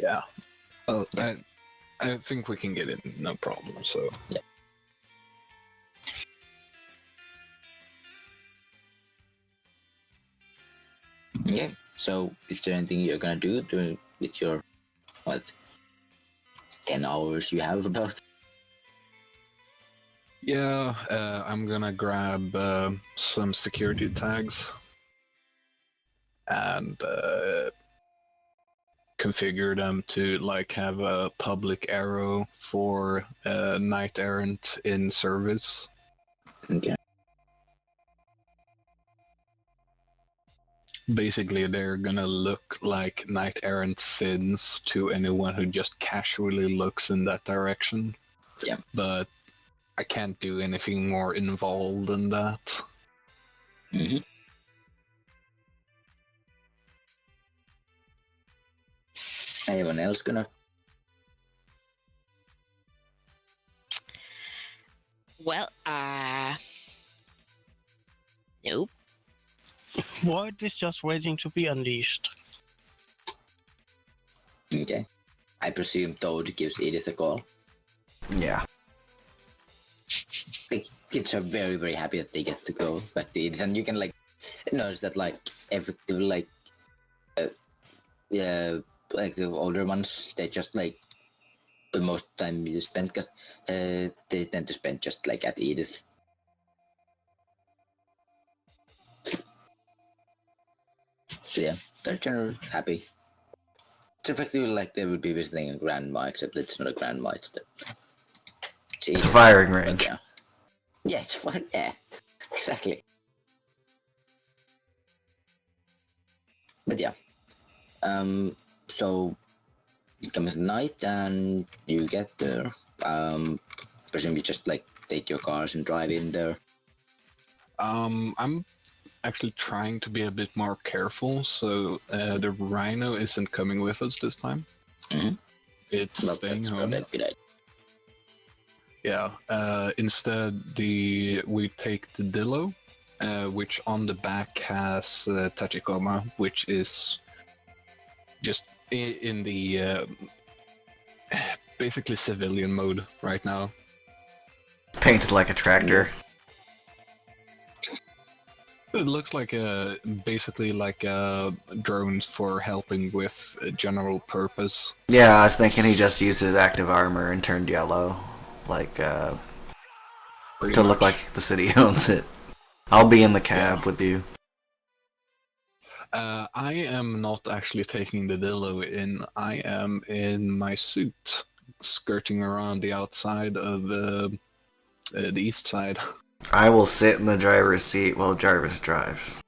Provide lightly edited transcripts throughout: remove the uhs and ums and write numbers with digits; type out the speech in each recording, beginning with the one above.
Yeah. Well, Yeah. I think we can get in, no problem. So. Yeah. Okay. So, is there anything you're gonna do with your 10 hours you have about? Yeah, I'm gonna grab some security tags and configure them to like have a public arrow for knight errant in service. Okay. Basically, they're gonna look like knight errant sins to anyone who just casually looks in that direction. Yeah. But I can't do anything more involved than that. Mm-hmm. Anyone else gonna? Well, nope. Void is just waiting to be unleashed. Okay. I presume Toad gives Edith a call. Yeah. Like, kids are very, very happy that they get to go back to Edith, and you can like notice that like effectively like the older ones, they just like the most time you spend because they tend to spend just like at Edith. So yeah, they're generally happy. It's effectively like they would be visiting a grandma, except it's not a grandma. It's It's a firing range. Yeah. Yeah, it's fun. Yeah, exactly. But yeah, so it comes night and you get there. Presume you just like take your cars and drive in there. I'm actually trying to be a bit more careful, so the rhino isn't coming with us this time. Mm-hmm. It's staying that's home. probably a good idea. Yeah. Instead, we take the Dillo, which on the back has Tachikoma, which is just in the basically civilian mode right now. Painted like a tractor. It looks like basically like drones for helping with general purpose. Yeah, I was thinking he just used his active armor and turned yellow, like to look like the city owns it. I'll be in the cab with you. I am not actually taking the Dillo in. I am in my suit, skirting around the outside of the east side. I will sit in the driver's seat while Jarvis drives.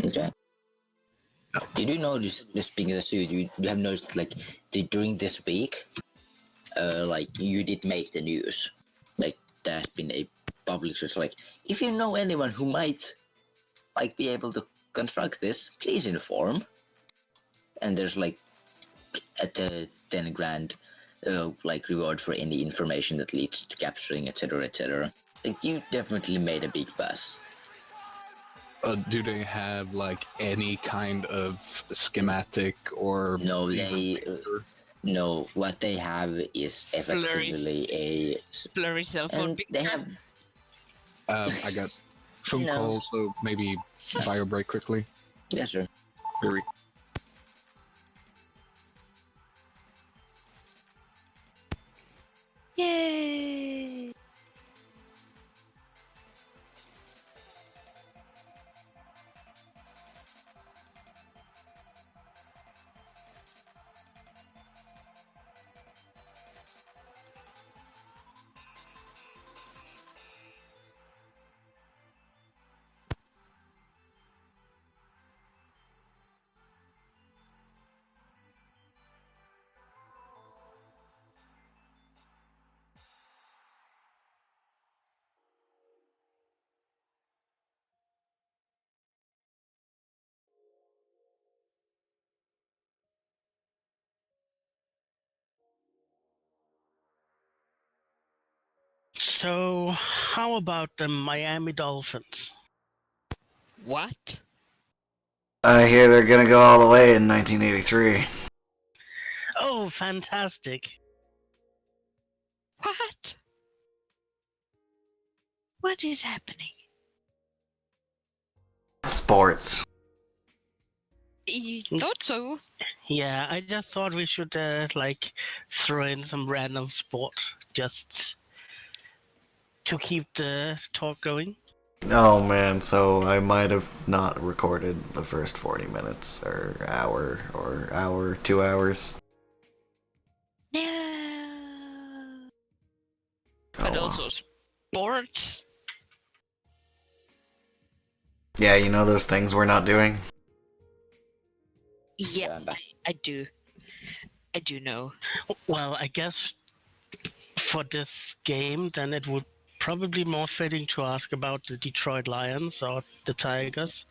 Okay. Did you notice, speaking of the suit, you have noticed like during this week, like you did make the news, like there's been a public search. Like, if you know anyone who might like be able to construct this, please inform. And there's like at 10 grand, like reward for any information that leads to capturing, etc., etc. Like, you definitely made a big fuss. Do they have like any kind of schematic or? No, no. What they have is effectively a blurry cell phone and picture. they have. I got phone call, so maybe bio break quickly. Yes, sir. Very. Yay! So, how about the Miami Dolphins? What? I hear they're gonna go all the way in 1983. Oh, fantastic. What? What is happening? Sports. You thought so? Yeah, I just thought we should throw in some random sport just to keep the talk going. Oh man, so I might have not recorded the first 40 minutes or hour, 2 hours. No. Oh, But well. also sports. Yeah, you know those things we're not doing? Yeah, I'm back. I do. I do know. Well, I guess for this game, then it would probably more fitting to ask about the Detroit Lions or the Tigers.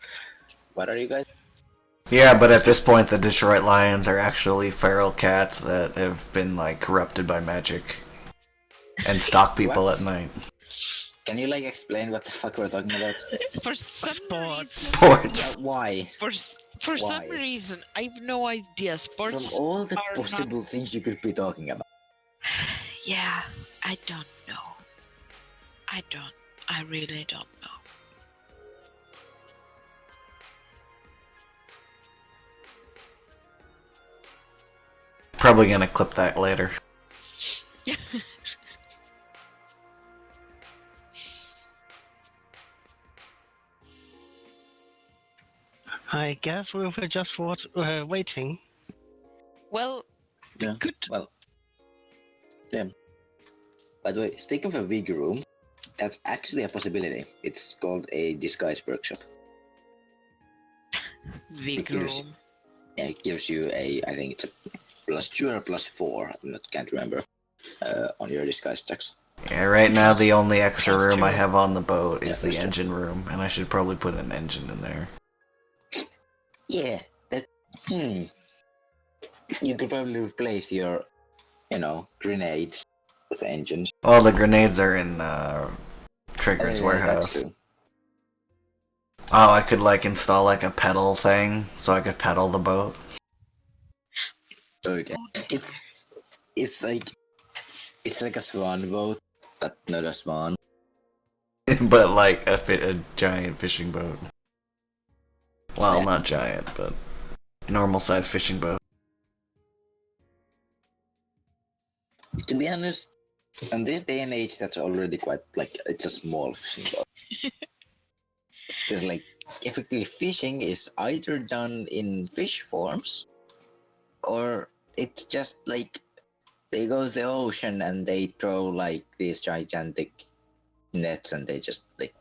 What are you guys? Yeah, but at this point the Detroit Lions are actually feral cats that have been like corrupted by magic and stalk people What? at night. Can you like explain what the fuck we're talking about? For some Sports. reason, Sports. Why? for some Why? reason, I have no idea. From Sports all the are possible things you could be talking about. Yeah, I don't know. I really don't know. Probably gonna clip that later. I guess we were just waiting. Well, we Yeah. could. Well, yeah. By the way, speaking of a big room, that's actually a possibility. It's called a disguise workshop. Big gives- room. And it gives you a, I think it's a +2 or +4, can't remember, on your disguise checks. Yeah, right now the only extra That's room I true. have on the boat is Yeah, the that's engine room, and I should probably put an engine in there. Yeah, that. You could probably replace your, grenades with engines. Oh, the grenades are in Trigger's That's warehouse. true. Oh, I could like install like a pedal thing so I could pedal the boat. Okay. It's like a swan boat, but not a swan. But like a giant fishing boat. Well, Yeah. not giant, but normal size fishing boat. To be honest, in this day and age, that's already quite like it's a small fishing boat. Because like, typically fishing is either done in fish forms, or it's just like they go to the ocean and they throw like these gigantic nets and they just like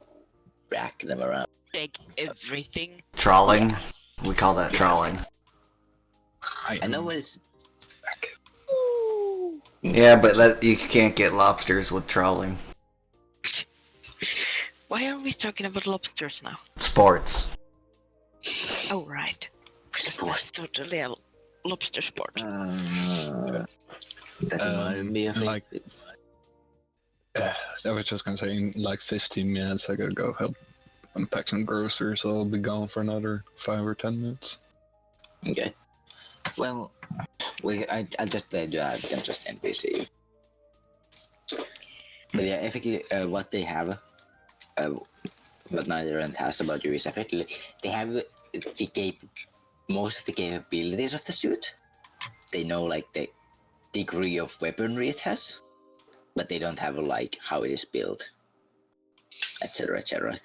rack them around. Take everything. Trawling. We call that trawling. I know what it's. Yeah, but that you can't get lobsters with trawling. Why are we talking about lobsters now? Sports. Oh, right. Because that's totally a lobster sport. That reminded me of like- I was just gonna say, in like 15 minutes I gotta go help unpack some groceries, so I'll be gone for another 5 or 10 minutes. Okay. Well, I'll just let you have them just NPC. But yeah, effectively, what they have, what Netherland has about you is effectively they have most of the capabilities of the suit. They know like the degree of weaponry it has, but they don't have like how it is built, etc., etc.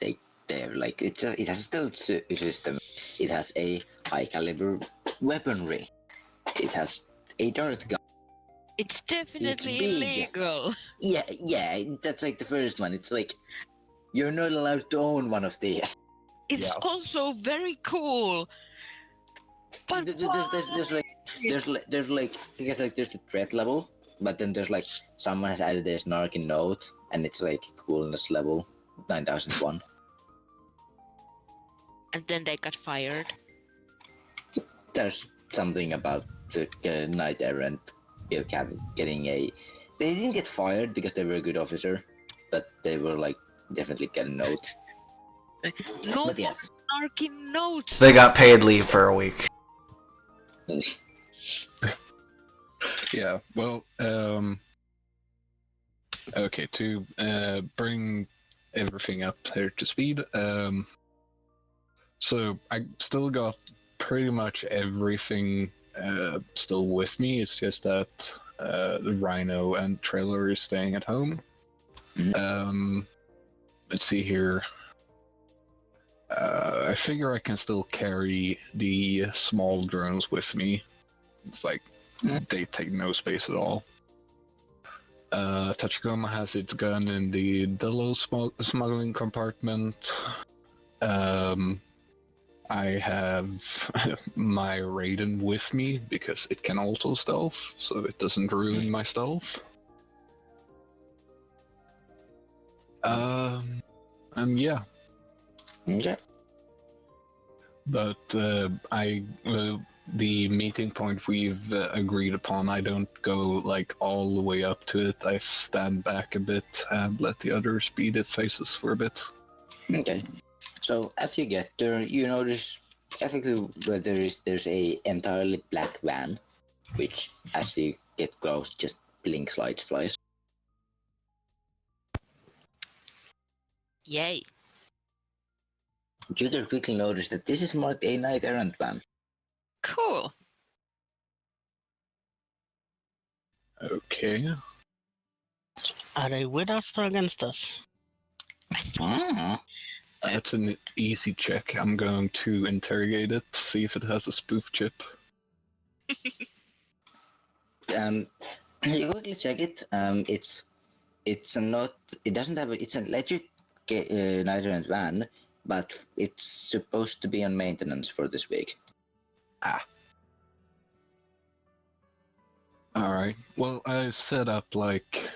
They're like it has a stealth system. It has a high caliber weaponry. It has a dart gun. It's definitely big. illegal. Yeah, that's like the first one. It's like you're not allowed to own one of these. It's also very cool. But There's like because like there's the threat level, but then there's like someone has added a snarky note, and it's like coolness level 9001. and then they got fired. There's something about the knight errant getting a. They didn't get fired because they were a good officer, but they were like definitely get a note. No, But yes, snarky notes. They got paid leave for a week. Yeah, well, okay, to bring everything up here to speed, so I still got pretty much everything still with me. It's just that the Rhino and Trailer is staying at home. Let's see here. I figure I can still carry the small drones with me. It's like they take no space at all. Tachikoma has its gun in the Dillo smuggling compartment. I have my Raiden with me because it can also stealth, so it doesn't ruin my stealth. Yeah. Okay. But the meeting point we've agreed upon, I don't go like all the way up to it. I stand back a bit and let the others beat its faces for a bit. Okay. So as you get there, you notice effectively where there's a entirely black van, which as you get close just blinks lights twice. Yay. You can quickly notice that this is marked a knight errant van. Cool. Okay. Are they with us or against us? Ah. That's an easy check. I'm going to interrogate it to see if it has a spoof chip. You quickly check it. It's not. It doesn't have. It's a legit knight errant van, but it's supposed to be on maintenance for this week. Alright. Well, I set up like,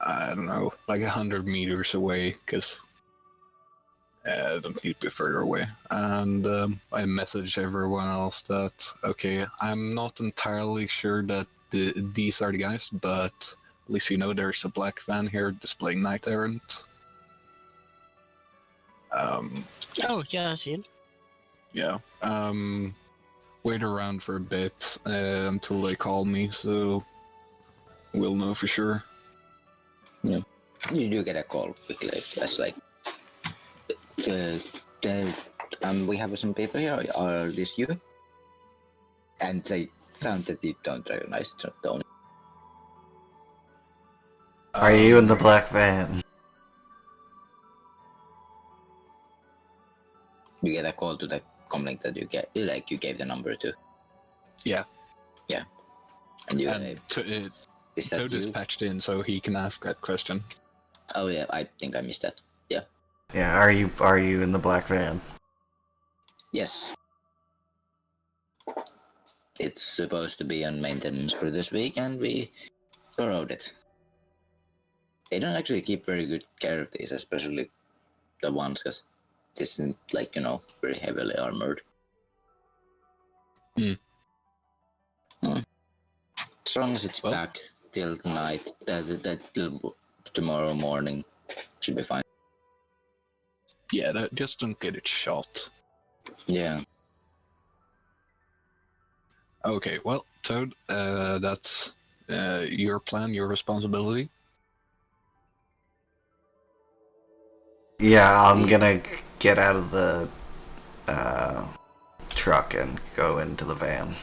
I don't know, like 100 meters away, because I don't need to be further away. And I message everyone else that, okay, I'm not entirely sure that these are the guys, but at least you know there's a black van here displaying Knight Errant. Oh, yeah, I see it. Yeah. Wait around for a bit until they call me, so we'll know for sure. Yeah. You do get a call quickly. That's like, we have some paper here. Are this you? And they sound that you don't recognize, don't. Are you in the black van? You get a call to the comlink that you get, like you gave the number to. Yeah. Yeah. And you And is that Toad is you? patched in, so he can ask that question. Oh yeah, I think I missed that. Yeah. Yeah, are you in the black van? Yes. It's supposed to be on maintenance for this week, and we borrowed it. They don't actually keep very good care of these, especially the ones, because this isn't like, very heavily armored. As long as it's back till tonight, till tomorrow morning, should be fine. Yeah, just don't get it shot. Yeah. Okay, well, Toad, that's your plan, your responsibility. Yeah, I'm gonna get out of the truck and go into the van.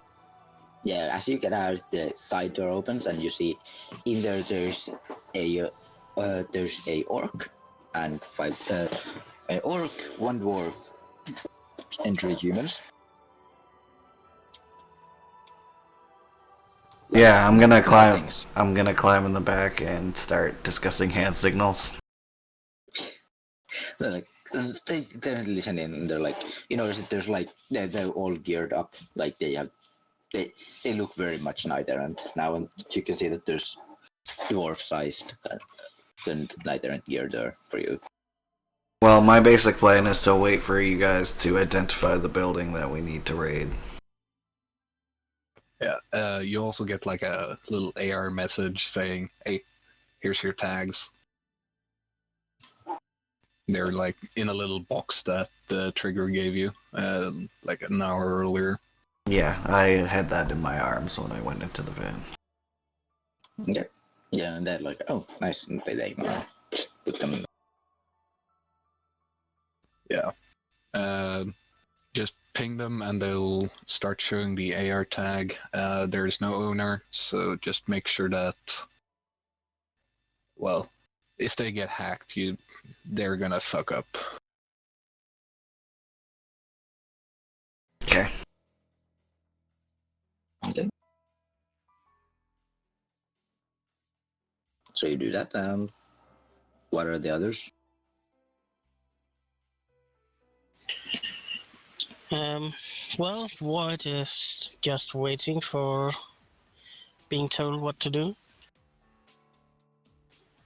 Yeah, as you get out, the side door opens and you see in there there's a orc and an orc, one dwarf, and 3 humans. Yeah, I'm gonna climb. Things. I'm gonna climb in the back and start discussing hand signals. They're like they're listening and they're like, you notice that there's like they're all geared up, like they look very much neither, and now and you can see that there's dwarf sized and neither and gear there for you. Well, my basic plan is to wait for you guys to identify the building that we need to raid. Yeah, you also get like a little AR message saying, hey, here's your tags. They're like in a little box that the trigger gave you, like an hour earlier. Yeah, I had that in my arms when I went into the van. Okay. Yeah, and they're like, oh, nice, and they just put them in. Yeah. Just ping them and they'll start showing the AR tag. There's no owner, so just make sure that, well, if they get hacked, they're gonna fuck up. Okay. Okay. So you do that. What are the others? Well, White is just waiting for being told what to do.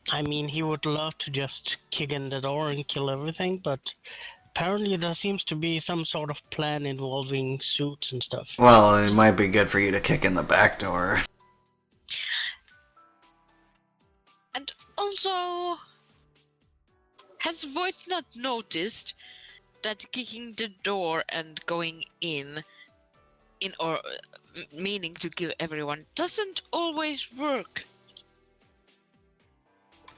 I mean, he would love to just kick in the door and kill everything, but apparently there seems to be some sort of plan involving suits and stuff. Well, it might be good for you to kick in the back door. And also, has Void not noticed that kicking the door and going in or meaning to kill everyone doesn't always work?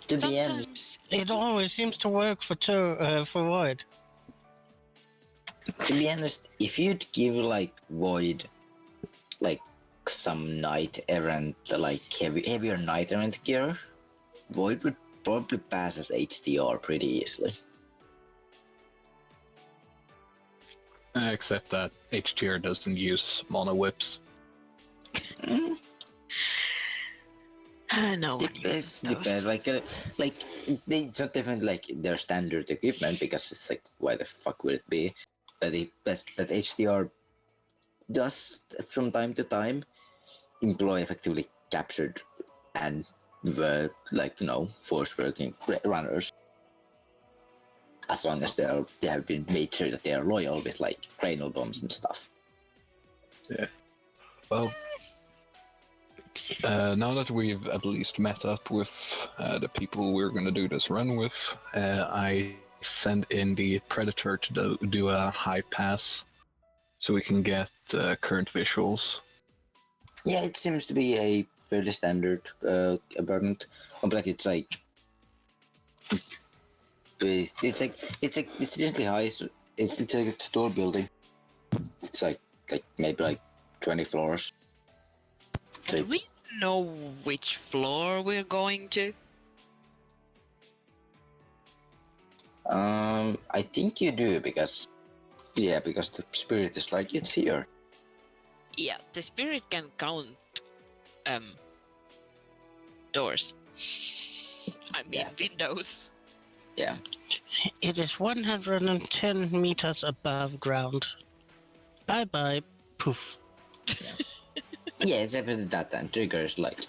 To be honest, Sometimes It always seems to work for White. to be honest, if you'd give like Void like some night errant, like heavier night errant gear, Void would probably pass as HDR pretty easily. Except that HTR doesn't use mono whips. Mm, no one uses those. depends. Like it's not even like their standard equipment because it's like why the fuck would it be? But that HDR does from time to time employ effectively captured and force working runners, as long as they have been made sure that they are loyal with like cranial bombs and stuff. Yeah. Well, now that we've at least met up with the people we're going to do this run with, I send in the Predator to do a high pass so we can get current visuals. Yeah, it seems to be a fairly standard apartment complex. It's like it's gently high. So it's like a tall building. It's like maybe like 20 floors. So Do we know which floor we're going to? I think you do because the spirit is like it's here. Yeah, the spirit can count doors. I mean Yeah. windows. Yeah. It is 110 meters above ground. Bye bye, poof. Yeah, it's definitely that time. Trigger is like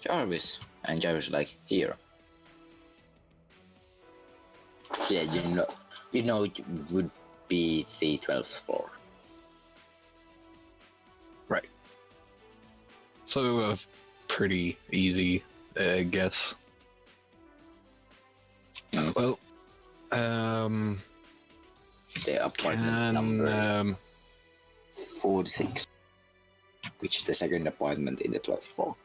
Jarvis, and Jarvis is like here. Yeah, you know it would be the 12th floor. Right. So a pretty easy guess. Well, The apartment number 46, which is the second apartment in the 12th floor.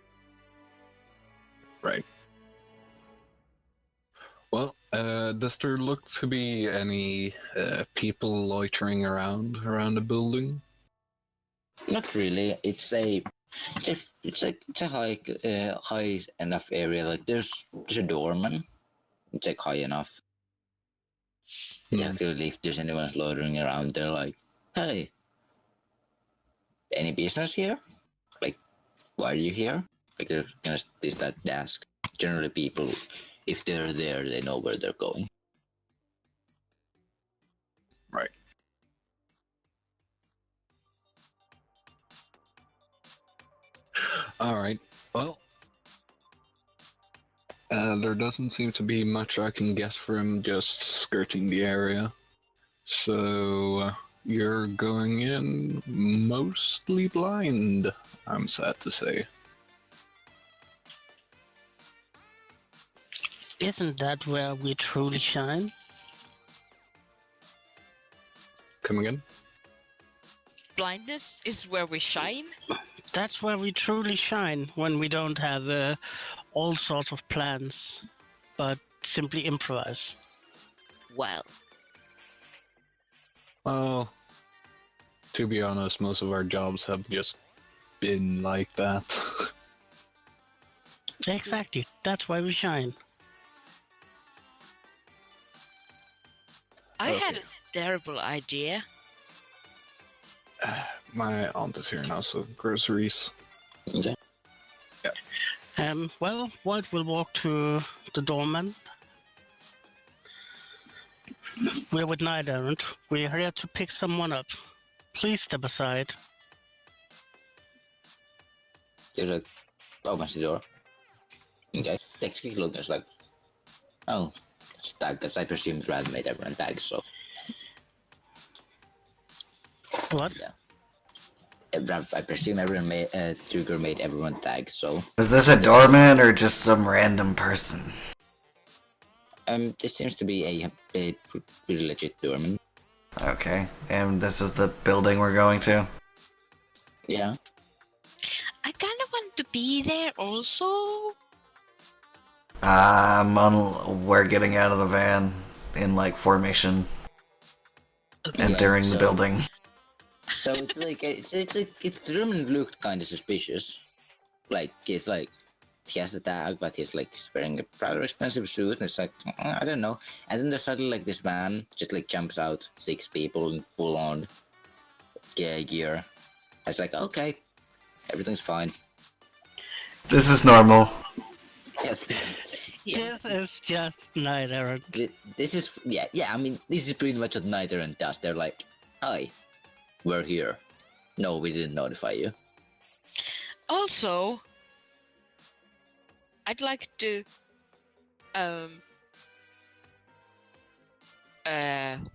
right. Well, does there look to be any people loitering around the building? Not really. It's a high enough area. Like there's a doorman. It's like high enough. Yeah, clearly if there's anyone loitering around, they're like, "Hey, any business here? Like, why are you here?" Like they're gonna is that ask. Generally, people, if they're there, they know where they're going. Right. All right. Well, there doesn't seem to be much I can guess from just skirting the area. So you're going in mostly blind, I'm sad to say. Isn't that where we truly shine? Come again? Blindness is where we shine. That's where we truly shine, when we don't have all sorts of plans, but simply improvise. Well, Well, to be honest, most of our jobs have just been like that. Exactly, that's why we shine. I had Okay. a terrible idea. My aunt is here now, so groceries. Okay. Well, White will walk to the doorman. We're with Night Errant. We're here to pick someone up. Please step aside. There's like opens the door. Okay. Takes a quick look. There's like, oh, it's tag. Because I presume Brad made everyone tags. So What? yeah. I presume everyone made Trigger made everyone tags. So Is this a doorman or just some random person? this seems to be a pretty legit doorman. Okay, and this is the building we're going to? Yeah. I kind of want to be there also. We're getting out of the van in like formation, entering the so- building. So it's like the doorman looked kind of suspicious. Like he's like he has the tag, but he's like wearing a rather expensive suit. And it's like I don't know. And then there's suddenly like this van just like jumps out, 6 people in full on gear. It's like okay, everything's fine. This is normal. Yes. Yes. This is just Night Errant. This is yeah. I mean, this is pretty much what Night Errant does. They're like, hi, we're here. No, we didn't notify you. Also, I'd like to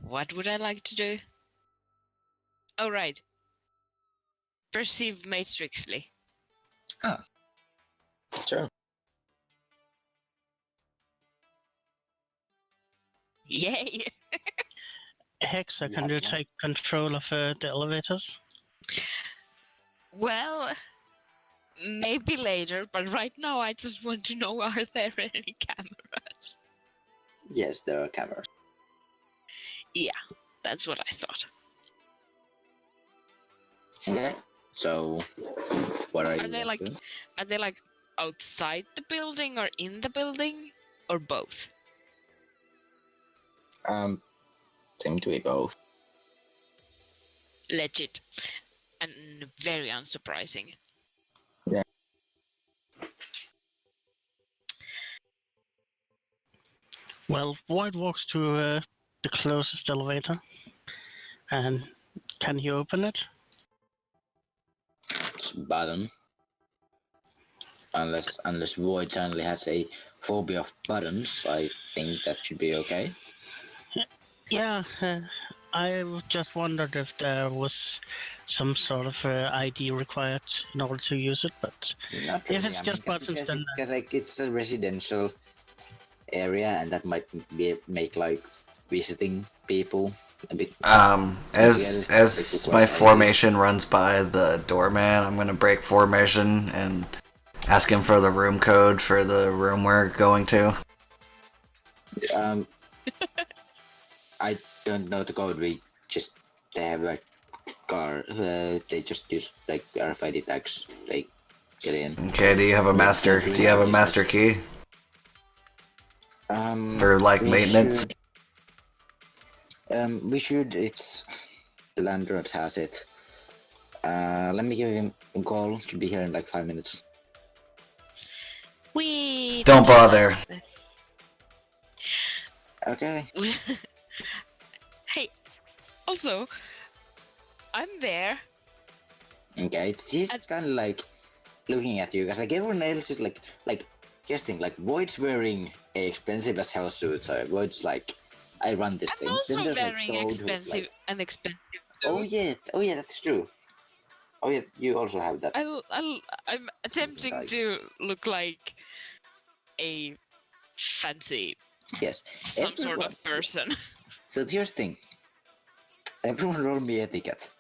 what would I like to do? Oh right. Perceive matrixly. Sure. Yay! Hexa, You can have you one. take control of the elevators? Well, maybe later, but right now I just want to know, are there any cameras? Yes, there are cameras. That's what I thought. Okay. So, what are you? Are they like doing? are they like outside the building or in the building or both? Seem to be both. Legit. And very unsurprising. Yeah. Well, White walks to the closest elevator. And can he open it? It's button. Unless Void suddenly has a phobia of buttons, I think that should be okay. Yeah, I just wondered if there was some sort of ID required in order to use it, but Not if it's just buttons, because then like it's a residential area, and that might make like visiting people a bit. As my formation runs by the doorman, I'm gonna break formation and ask him for the room code for the room we're going to. I don't know the code. They have like car. They just use like RFID tags. They get in. Okay, do you have a master? Do you have a master key for like we maintenance? we should. It's the landlord has it. Let me give him a call. Should be here in like 5 minutes. We Don't bother. Okay. Hey, also, I'm there. Okay. He's kind of like looking at you guys. Like everyone else is like just think like Void's wearing a expensive as hell suit. So Void's like, I run this I'm thing. also Then there's, like, wearing Toad who's, expensive like, an expensive oh suit. yeah, that's true. Oh yeah, you also have that. I'm attempting like- to look like a fancy Yes. some sort Everyone- of person. So here's the thing. Everyone roll me etiquette.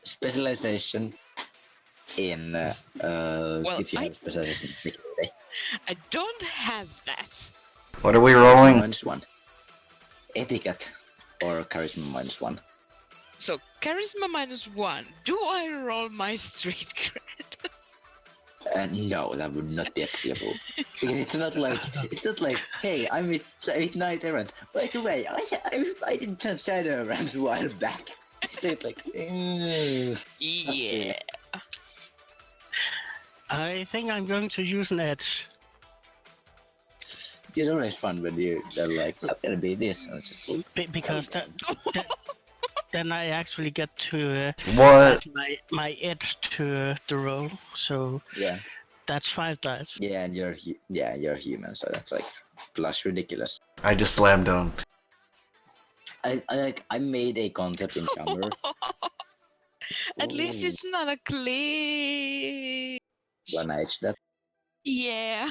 Specialization in Well, if you have specialization in security. I don't have that. What are we rolling? -1. Etiquette or charisma -1. So charisma -1. Do I roll my street cred? No, that would not be applicable because it's not like hey, I'm with Night Errant. By the way, I did some Shadowruns a while back. It's like Yeah. I think I'm going to use an edge. It's always fun when they're like, how can it be this? And it's just Because then I actually get to What? add my edge to the roll. So yeah, that's 5 dice. yeah, and you're human, so that's like plus ridiculous. I just slam dunked. I made a concept in Chamber. At least it's not a glitch. When I edged that. Yeah.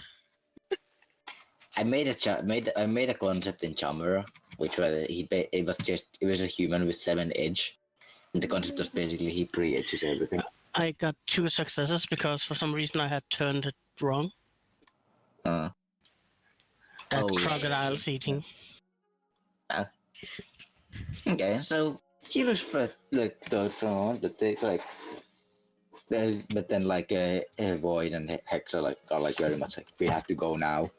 I made a concept in Chamber, which was it was a human with 7 edge, and the concept was basically he pre-edges everything. I got 2 successes because for some reason I had turned it wrong. Uh, That oh, yeah. crocodile's eating. Okay, so healers like those from but they like, but then like Void and Hex are like very much like we have to go now,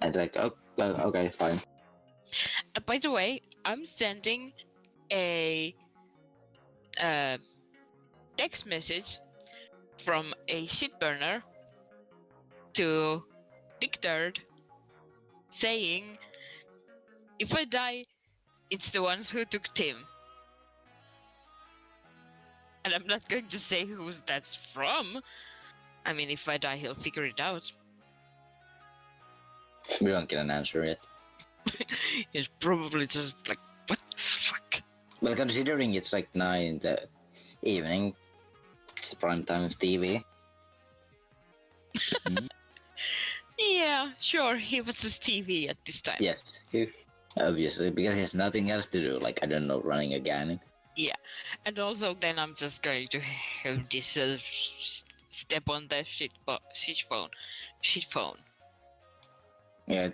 and like oh well, okay fine. By the way, I'm sending a text message from a shitburner to Dick Third saying, if I die, it's the ones who took Tim. And I'm not going to say who that's from. I mean, if I die, he'll figure it out. We don't get an answer yet. He's probably just like, what the fuck? Well, considering it's like 9 in the evening, it's prime time of TV. Yeah, sure, he watches TV at this time. Yes, obviously, because he has nothing else to do. Like I don't know, running a Ganon. Yeah, and also then I'm just going to have this step on the shit phone. Yeah,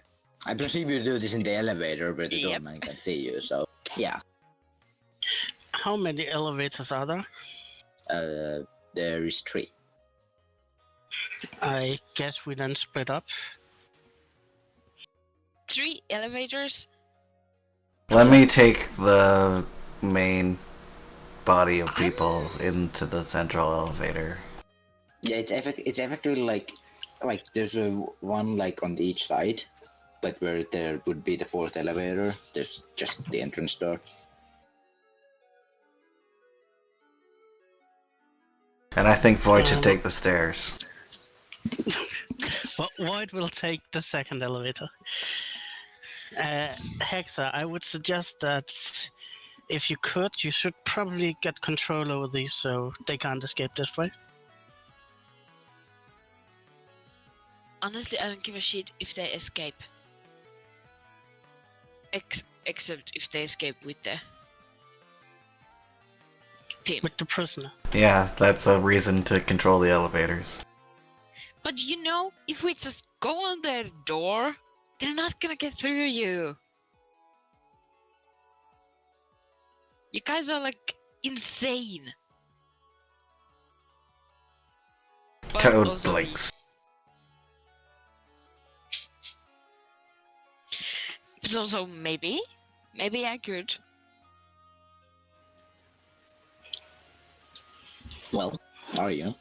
I presume you do this in the elevator, but the Yep. doorman can see you. So yeah, How many elevators are there? there is 3. I guess we then split up. 3 elevators. Let me take the main body of people into the central elevator. Yeah, it's effectively like there's one like on each side, but where there would be the 4th elevator, there's just the entrance door. And I think Void should take the stairs. Well, Void will take the second elevator. Hexa, I would suggest that if you could, you should probably get control over these so they can't escape this way. Honestly, I don't give a shit if they escape. Except if they escape with the team. With the prisoner. Yeah, that's a reason to control the elevators. But you know, if we just go on their door, they're not gonna get through you. You guys are like insane. But Toad also, blinks. But also maybe I could. Well, are you?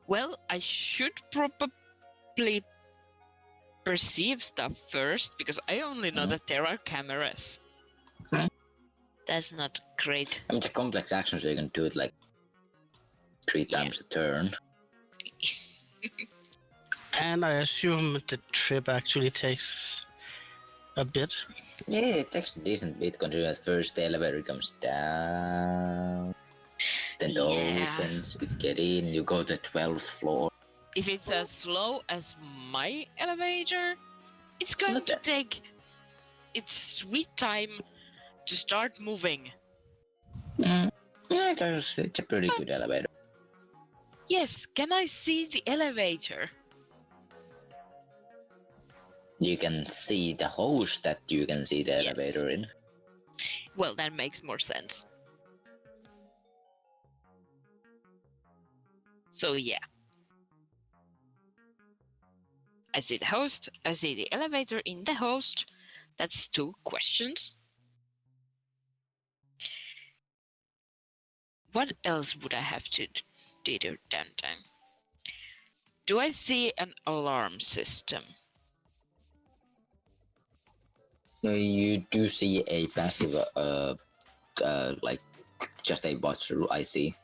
Well, I should probably perceive stuff first because I only know that there are cameras. That's not great. I mean, it's a complex action, so you can do it like 3 times a turn. And I assume the trip actually takes a bit. Yeah, it takes a decent bit considering that first the elevator comes down, then it Yeah. opens, you get in, you go to the 12th floor. If it's as slow as my elevator, it's going not to that- take it's sweet time to start moving. Yeah, it's a pretty good elevator. Yes, can I see the elevator? You can see the host that you can see the Yes. elevator in. Well, that makes more sense. So yeah. I see the host, I see the elevator in the host. That's 2 questions. What else would I have to do downtime? Do I see an alarm system? You do see a passive, like, just a watcher, I see.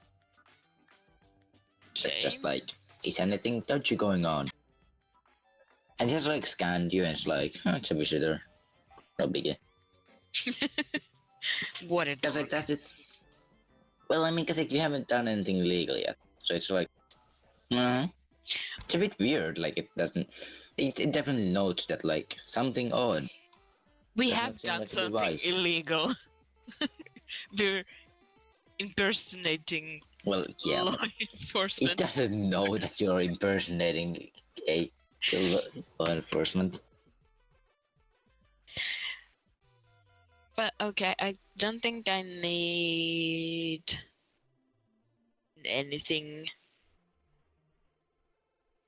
Okay. It's just like, is anything dodgy going on? And he just like scanned you and it's like, oh, it's a visitor. No biggie. What a That's like, dork. that's it. Well, I mean, cause like you haven't done anything illegal yet. So it's like, it's a bit weird. Like it doesn't, it definitely notes that like something odd. We Does have not seem done like a something device. illegal. We're impersonating Well, yeah, law but enforcement. it doesn't know that you're impersonating a law enforcement. But okay, I don't think I need anything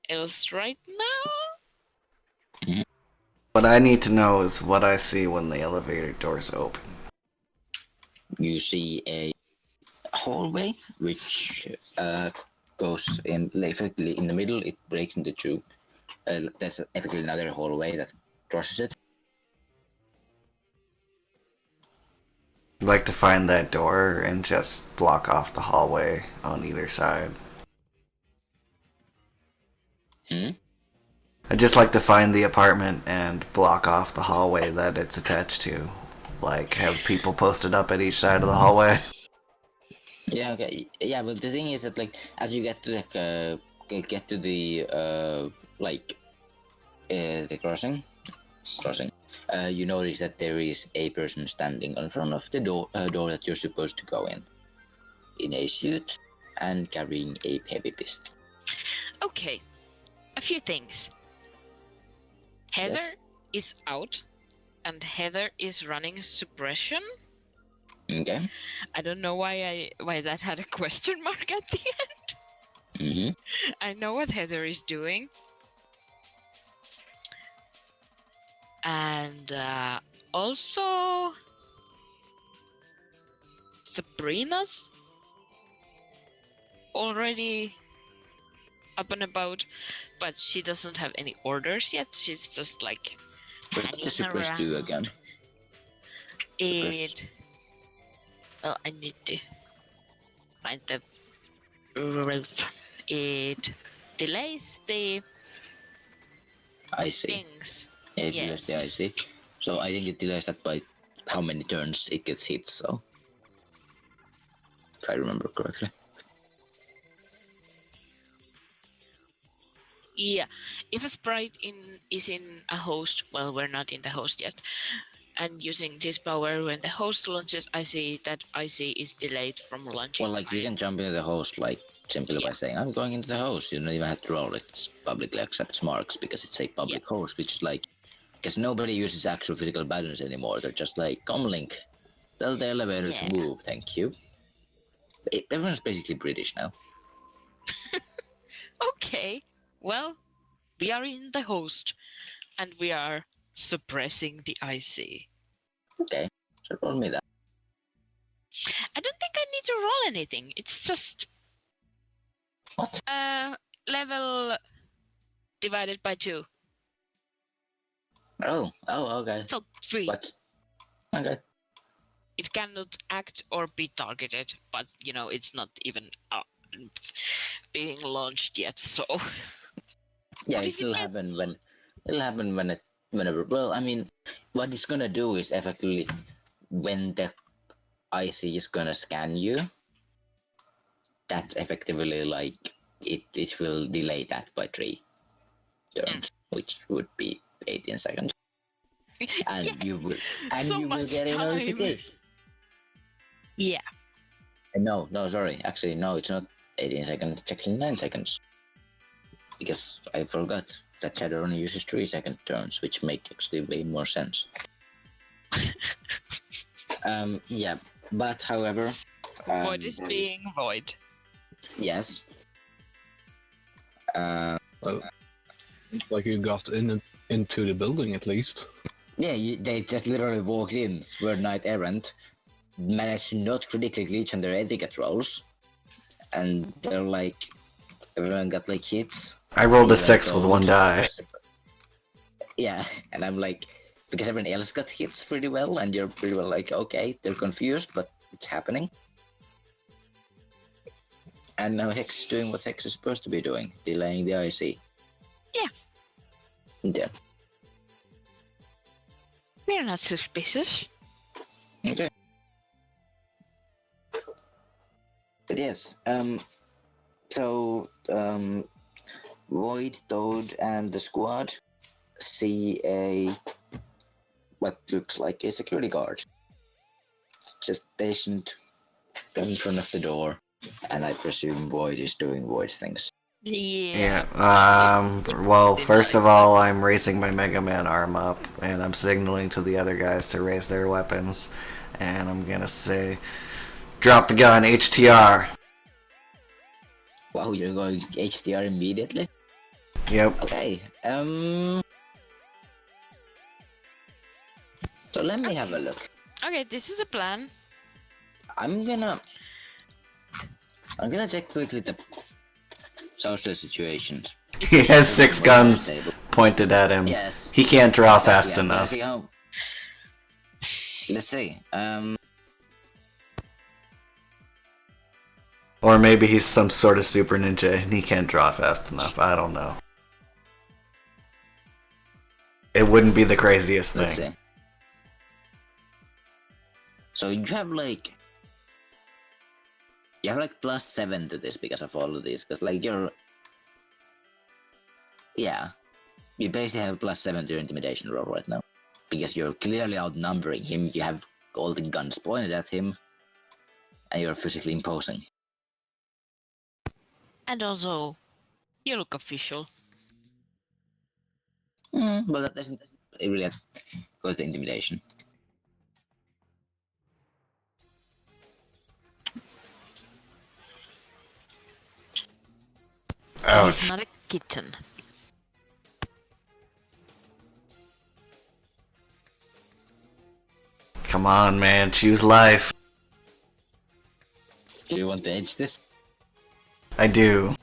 else right now. What I need to know is what I see when the elevator doors open. You see a hallway which goes in effectively in the middle. It breaks into 2. There's effectively another hallway that crosses it. I'd like to find that door and just block off the hallway on either side. I'd just like to find the apartment and block off the hallway that it's attached to. Like, have people posted up at each side of the hallway. Yeah, okay. Yeah, but the thing is that like as you get to the the crossing, you notice that there is a person standing in front of the door that you're supposed to go in a suit and carrying a heavy pistol. Okay, a few things. Heather Yes. is out, and Heather is running suppression. Okay. I don't know why that had a question mark at the end. I know what Heather is doing. And also Sabrina's already up and about, but she doesn't have any orders yet. She's just like What did the suppress do again? Well, I need to find the it delays the I see. things. It delays the IC. So I think it delays that by how many turns it gets hit, so if I remember correctly. Yeah, if a sprite is in a host, well, we're not in the host yet, and using this power when the host launches IC, that IC is delayed from launching. Well, like you can jump into the host like simply by saying, I'm going into the host. You don't even have to roll it. It's publicly accepts marks because it's a public host, which is like, because nobody uses actual physical buttons anymore. They're just like, come link, tell the elevator to move, thank you. Everyone's basically British now. Okay, well, we are in the host, and we are suppressing the IC. Okay, so roll me that. I don't think I need to roll anything. It's just what? Level divided by 2. Oh, okay. So 3. What's okay? It cannot act or be targeted, but you know it's not even being launched yet. So yeah, it'll happen whenever. Well, I mean, what it's gonna do is effectively when the IC is gonna scan you. That's effectively like it will delay that by 3 turns, which would be 18 seconds. and you will So you will much get a time. notification. Yeah. No, sorry. Actually, no, it's not 18 seconds. It's actually 9 seconds. Because I forgot that Shadowrun uses 3-second turns, which make actually way more sense. Yeah, but however, Void is being void. yes. Well, like you got into the building at least. Yeah, they just literally walked in, were knight errant, managed to not critically glitch on their etiquette rolls, and they're like, everyone got like hits. I rolled a Even 6 with though 1 die. Yeah, and I'm like, because everyone else got hits pretty well, and you're pretty well like, okay, they're confused, but it's happening. And now Hex is doing what Hex is supposed to be doing, delaying the IC. Yeah. Yeah. We're not suspicious. Okay. But yes, so, Void, Toad, and the squad see what looks like a security guard. Just stationed in front of the door, and I presume Void is doing Void things. Yeah. Well, first of all, I'm raising my Mega Man arm up, and I'm signaling to the other guys to raise their weapons. And I'm gonna say, drop the gun, HTR. Wow, you're going HDR immediately? Yep. Okay, so let me have a look. Okay, this is a plan. I'm gonna check quickly the social situations. He has 6 guns Table. pointed at him. Yes. He can't draw fast Yeah, enough. see how... Let's see. Or maybe he's some sort of super ninja and he can't draw fast enough. I don't know. It wouldn't be the craziest Let's thing. see. So you have like +7 to this because of all of this, because like you basically have +7 to your intimidation roll right now, because you're clearly outnumbering him. You have all the guns pointed at him, and you're physically imposing. And also, you look official. But that doesn't really go to intimidation. He's Ouch. not a kitten. Come on, man. Choose life. Do you want to edge this? I do.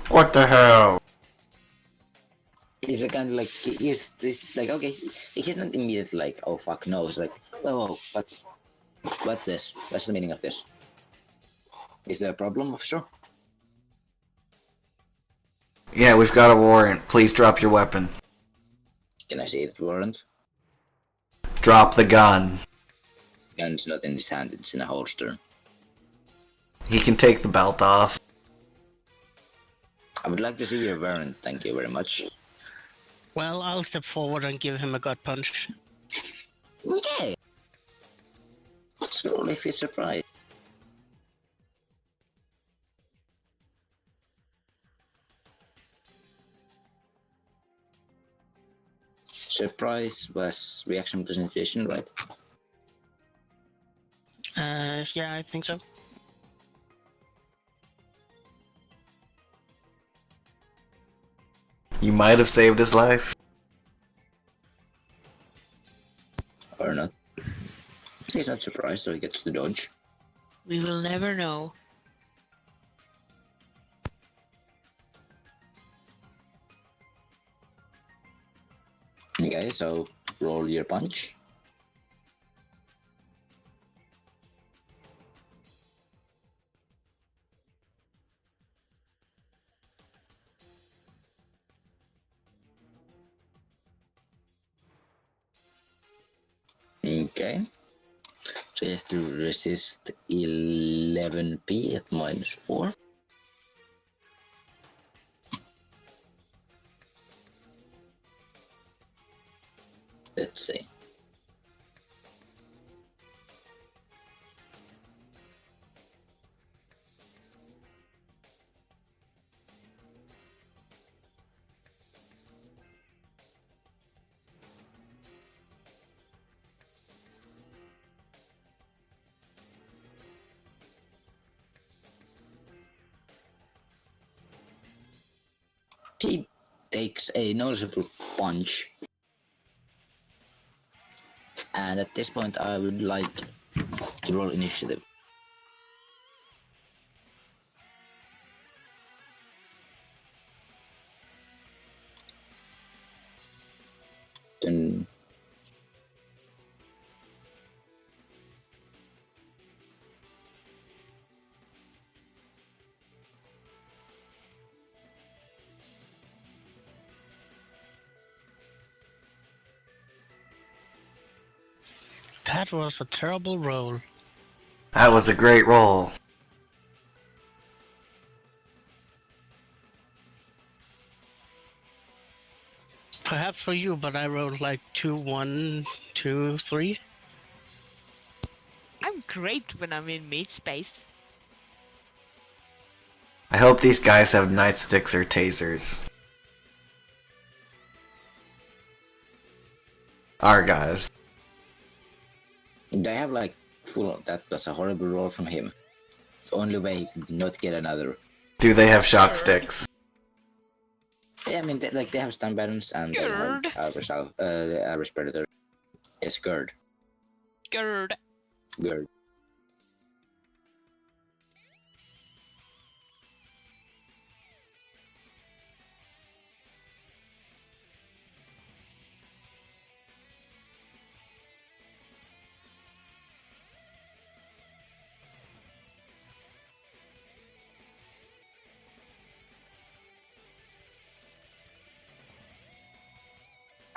What the hell? He's a kind of like he's like, okay, he's not immediately like, oh fuck no. It's like, whoa, what's this? What's the meaning of this? Is there a problem, officer? Yeah, we've got a warrant. Please drop your weapon. Can I see the warrant? Drop the gun. Gun's not in his hand, it's in a holster. He can take the belt off. I would like to see your warrant, thank you very much. Well, I'll step forward and give him a gut punch. Okay. So roll if he's surprised. Surprise was reaction presentation, right? Yeah, I think so. You might have saved his life. Or not. He's not surprised, so he gets to dodge. We will never know. Okay, so roll your punch. Okay. So he has to resist 11p at -4. Let's see. He takes a noticeable punch. And at this point, I would like to roll initiative. Then That was a terrible roll. That was a great roll. Perhaps for you, but I rolled like 2, 1, 2, 3. I'm great when I'm in meat space. I hope these guys have nightsticks or tasers. Our guys. they have like full. That was a horrible roll from him. The only way he could not get another. Do they have shock sticks? Yeah, I mean, they have stun buttons and they have Gerd. the average predator. Yes, Gerd. Gerd. Gerd.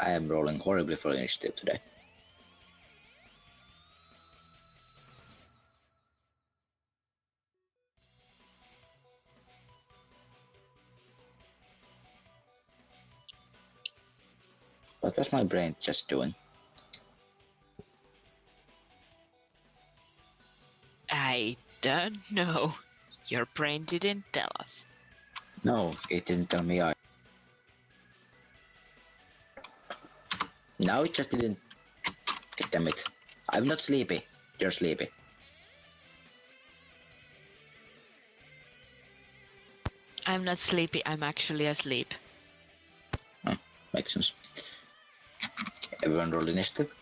I am rolling horribly for initiative today. What was my brain just doing? I don't know. Your brain didn't tell us. No, it didn't tell me. Now it just didn't. God damn it. I'm not sleepy. You're sleepy. I'm not sleepy, I'm actually asleep. Makes sense. Everyone roll initiative?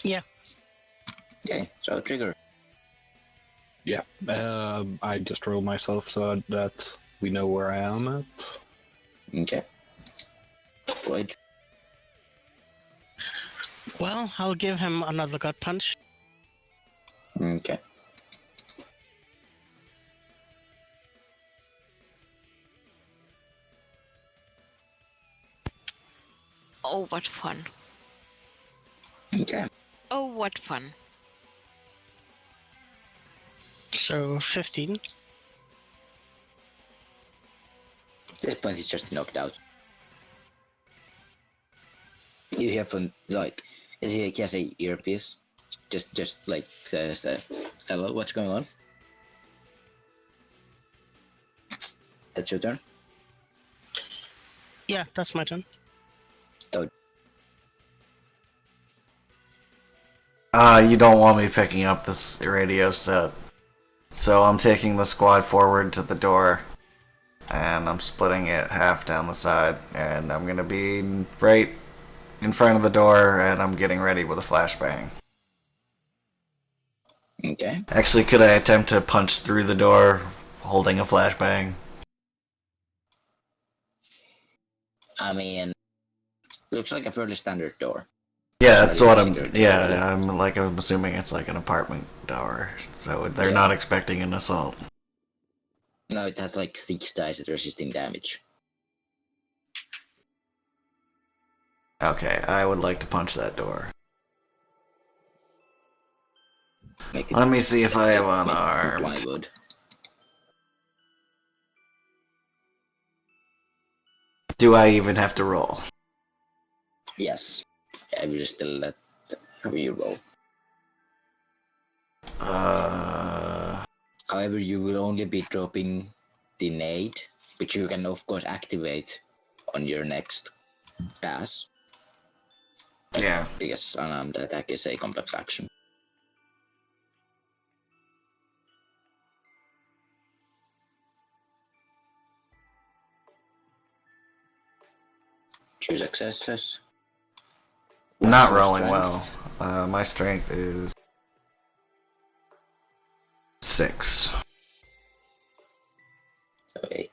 Yeah. Okay, so trigger. Yeah, I just roll myself so that we know where I am at. Okay. Right. Well, I'll give him another gut punch. Okay. Oh, what fun. Okay. Oh, what fun. So 15. At this point, he's just knocked out. You hear from, like, he has a earpiece. Just like, says, hello, what's going on? That's your turn? Yeah, that's my turn. Toad. You don't want me picking up this radio set. So I'm taking the squad forward to the door. And I'm splitting it half down the side. And I'm gonna be right in front of the door, and I'm getting ready with a flashbang. Okay. Actually, could I attempt to punch through the door holding a flashbang? I mean, looks like a fairly standard door. Yeah, that's what I'm. Security. Yeah, I'm assuming it's like an apartment door, so they're Yeah. not expecting an assault. No, it has like 6 dice at resisting damage. Okay, I would like to punch that door. Make it, Let me see if I am make it unarmed. plywood. Do I even have to roll? Yes. I will still let you roll. However, you will only be dropping the nade, which you can of course activate on your next pass. Yeah. Because unarmed attack is a complex action. Two successes. Not What's your rolling strength? well. My strength is 6. So 8.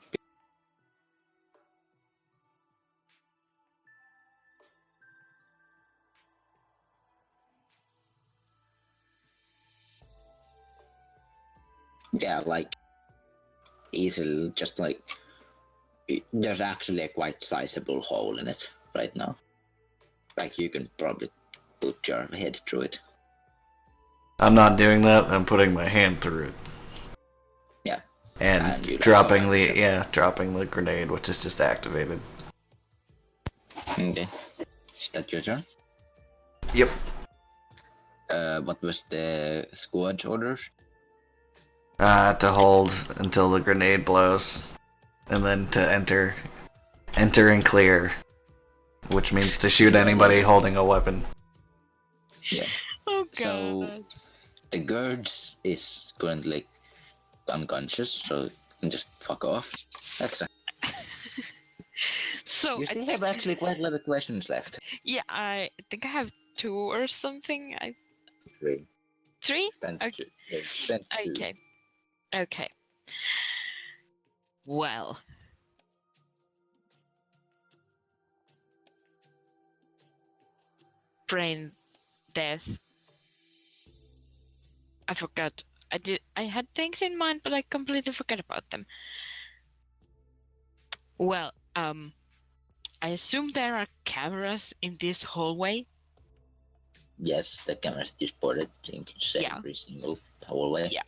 Yeah, like easily, just like there's actually a quite sizable hole in it right now. Like you can probably put your head through it. I'm not doing that. I'm putting my hand through it. Yeah. And you dropping the grenade, which is just activated. Okay. Is that your turn? Yep. What was the squad orders? To hold until the grenade blows, and then to enter and clear, which means to shoot anybody holding a weapon. Yeah. Oh god. So the guards is currently unconscious, so you can just fuck off. Excellent. So You still have actually quite a lot of questions left. yeah, I think I have 2 or something. Three. 3? Spent Okay. two. Yeah, spent two. Okay. Okay. Well. Brain death. I forgot. I had things in mind, but I completely forgot about them. Well, I assume there are cameras in this hallway. Yes, the cameras disported into every single hallway. Yeah.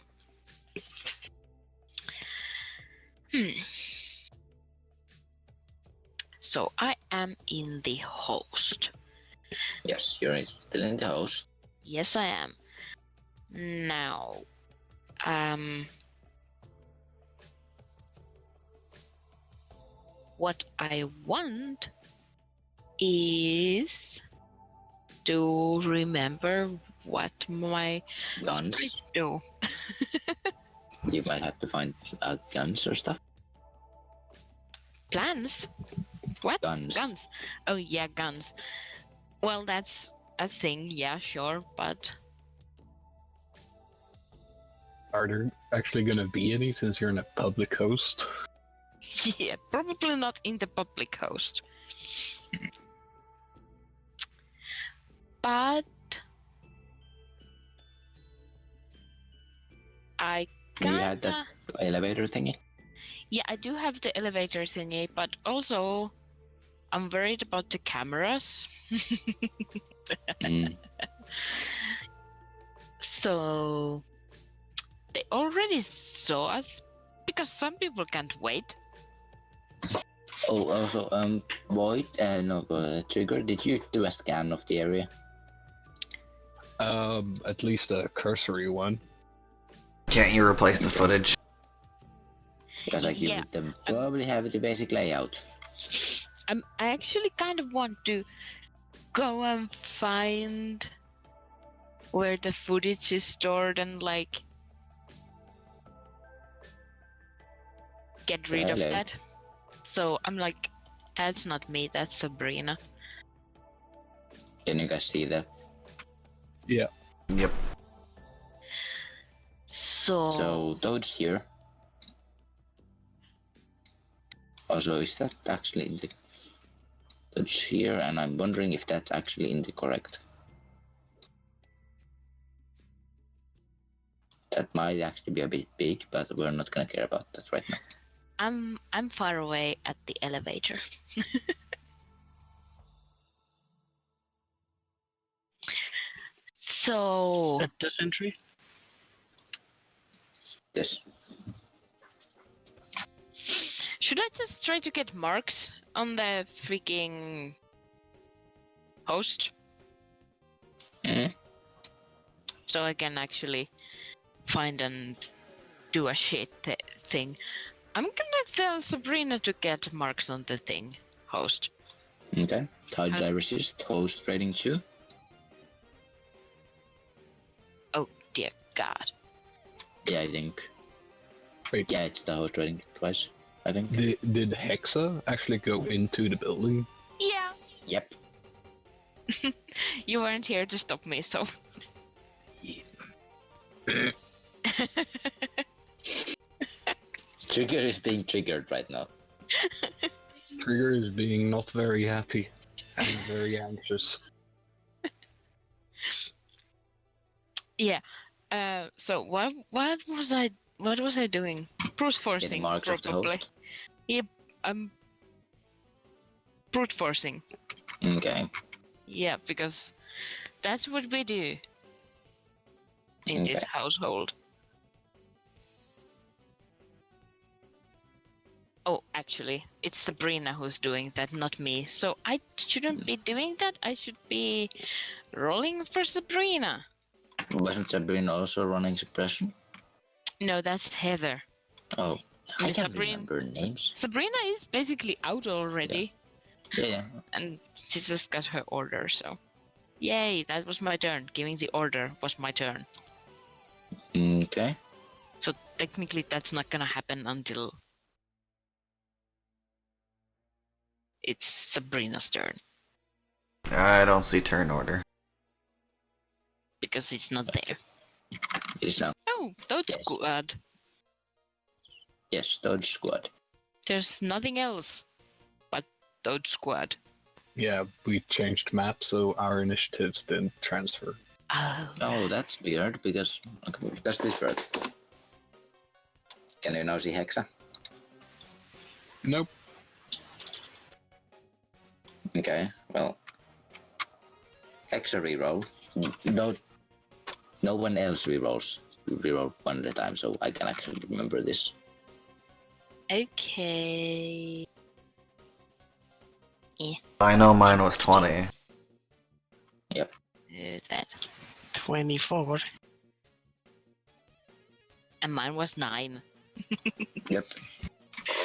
So I am in the host. Yes, you're still in the house. Yes, I am. Now, what I want is to remember what my Guns. sprite do. You might have to find out guns or stuff. Plans? What? Guns. Oh yeah, guns. Well, that's a thing, yeah, sure, but Are there actually gonna be any since you're in a public host? yeah, probably not in the public host. But I You had kinda... that elevator thingy? Yeah, I do have the elevator thingy, but also I'm worried about the cameras. So they already saw us because some people can't wait. Oh, also, Void, Trigger, did you do a scan of the area? At least a cursory one. Can't you replace the footage? Because like you would probably have the basic layout. I actually kind of want to go and find where the footage is stored and like get rid of that. So I'm like, that's not me, that's Sabrina. Can you guys see that? Yeah. Yep. So Toad's here. Also, is that actually in the... Toad's here, and I'm wondering if that's actually in the correct. That might actually be a bit big, but we're not gonna care about that right now. I'm far away at the elevator. So At the sentry? Yes. should I just try to get marks on the freaking host. Mm. So I can actually find and do a shit thing. I'm gonna tell Sabrina to get marks on the thing, host. Okay. How did I resist host rating 2? Oh dear God. Yeah, I think. Wait. Yeah, it's the host rating twice, I think. Did Hexa actually go into the building? Yeah. Yep. You weren't here to stop me, so. Trigger is being triggered right now. Trigger is being not very happy and very anxious. Yeah. So what was I doing? Brute Getting forcing, marks of the probably. host. Yep. Brute forcing. Okay. Yeah, because that's what we do in this Okay. household. Oh, actually, it's Sabrina who's doing that, not me. So I shouldn't be doing that. I should be rolling for Sabrina. Wasn't Sabrina also running suppression? No, that's Heather. Oh, I And can't remember names. Sabrina is basically out already, Yeah. and she just got her order, so. Yay, that was my turn. Giving the order was my turn. Okay. So technically that's not gonna happen until it's Sabrina's turn, I don't see turn order. because it's not there. It's now. Oh, that's Yes. good. Yes, Dodge Squad. There's nothing else but Dodge Squad. Yeah, we changed map so our initiatives didn't transfer. Oh, that's weird because does this work? Can you now see Hexa? Nope. Okay, well, Hexa reroll. No one else rerolls. Reroll one at a time, so I can actually remember this. Okay. I know mine was 20. Yep. Do that. 24. And mine was 9. Yep.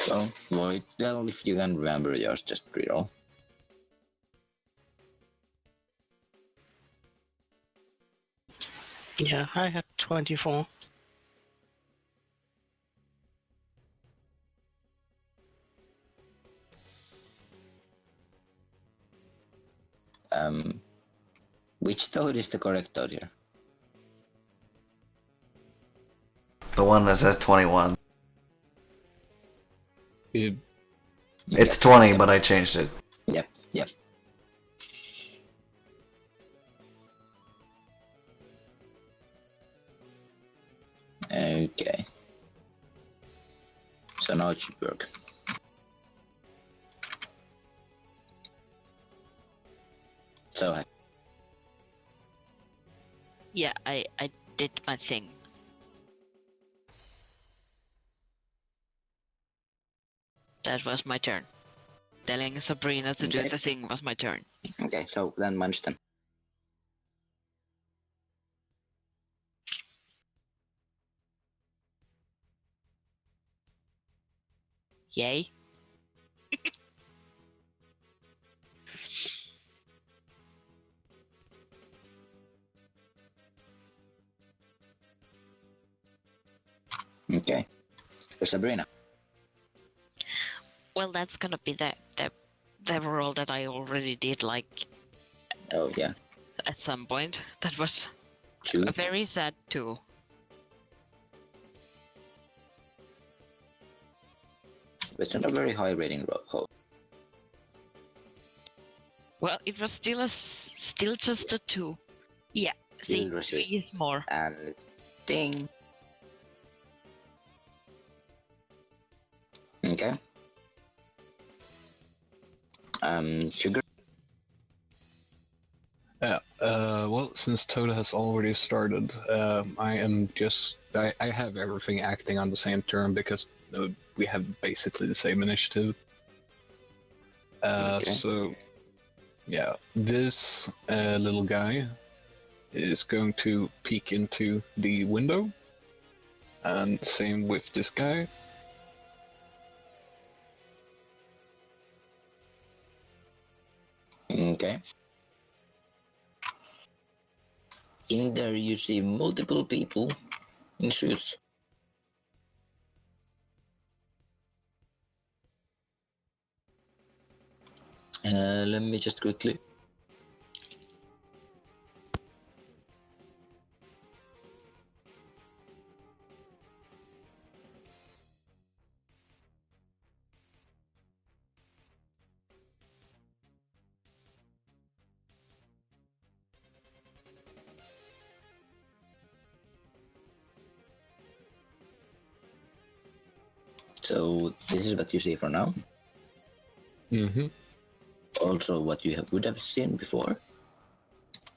So, Lloyd, well, if you can remember yours, just reroll. Yeah, I had 24. Which toad is the correct toad here? The one that says 21. It, It's 20, but I changed it. Yep. Okay. So now it should work. So, Yeah, I did my thing. That was my turn. Telling Sabrina to do Okay. the thing was my turn. okay, so then Munchton. Yay. Okay. So Sabrina. Well, that's gonna be the roll that I already did, like, Oh, yeah. at some point. That was 2. very sad too. It's not a very high rating roll. Well, it was still just a 2. Yeah, see, Still 3 is resists. more. And ding. Okay. Sugar. yeah. Well, since Toda has already started, I have everything acting on the same turn because we have basically the same initiative. Okay. So Yeah, this little guy is going to peek into the window, and same with this guy. Okay. In there you see multiple people in suits. Let me just quickly. So this is what you see for now. Mm-hmm. Also, what you would have seen before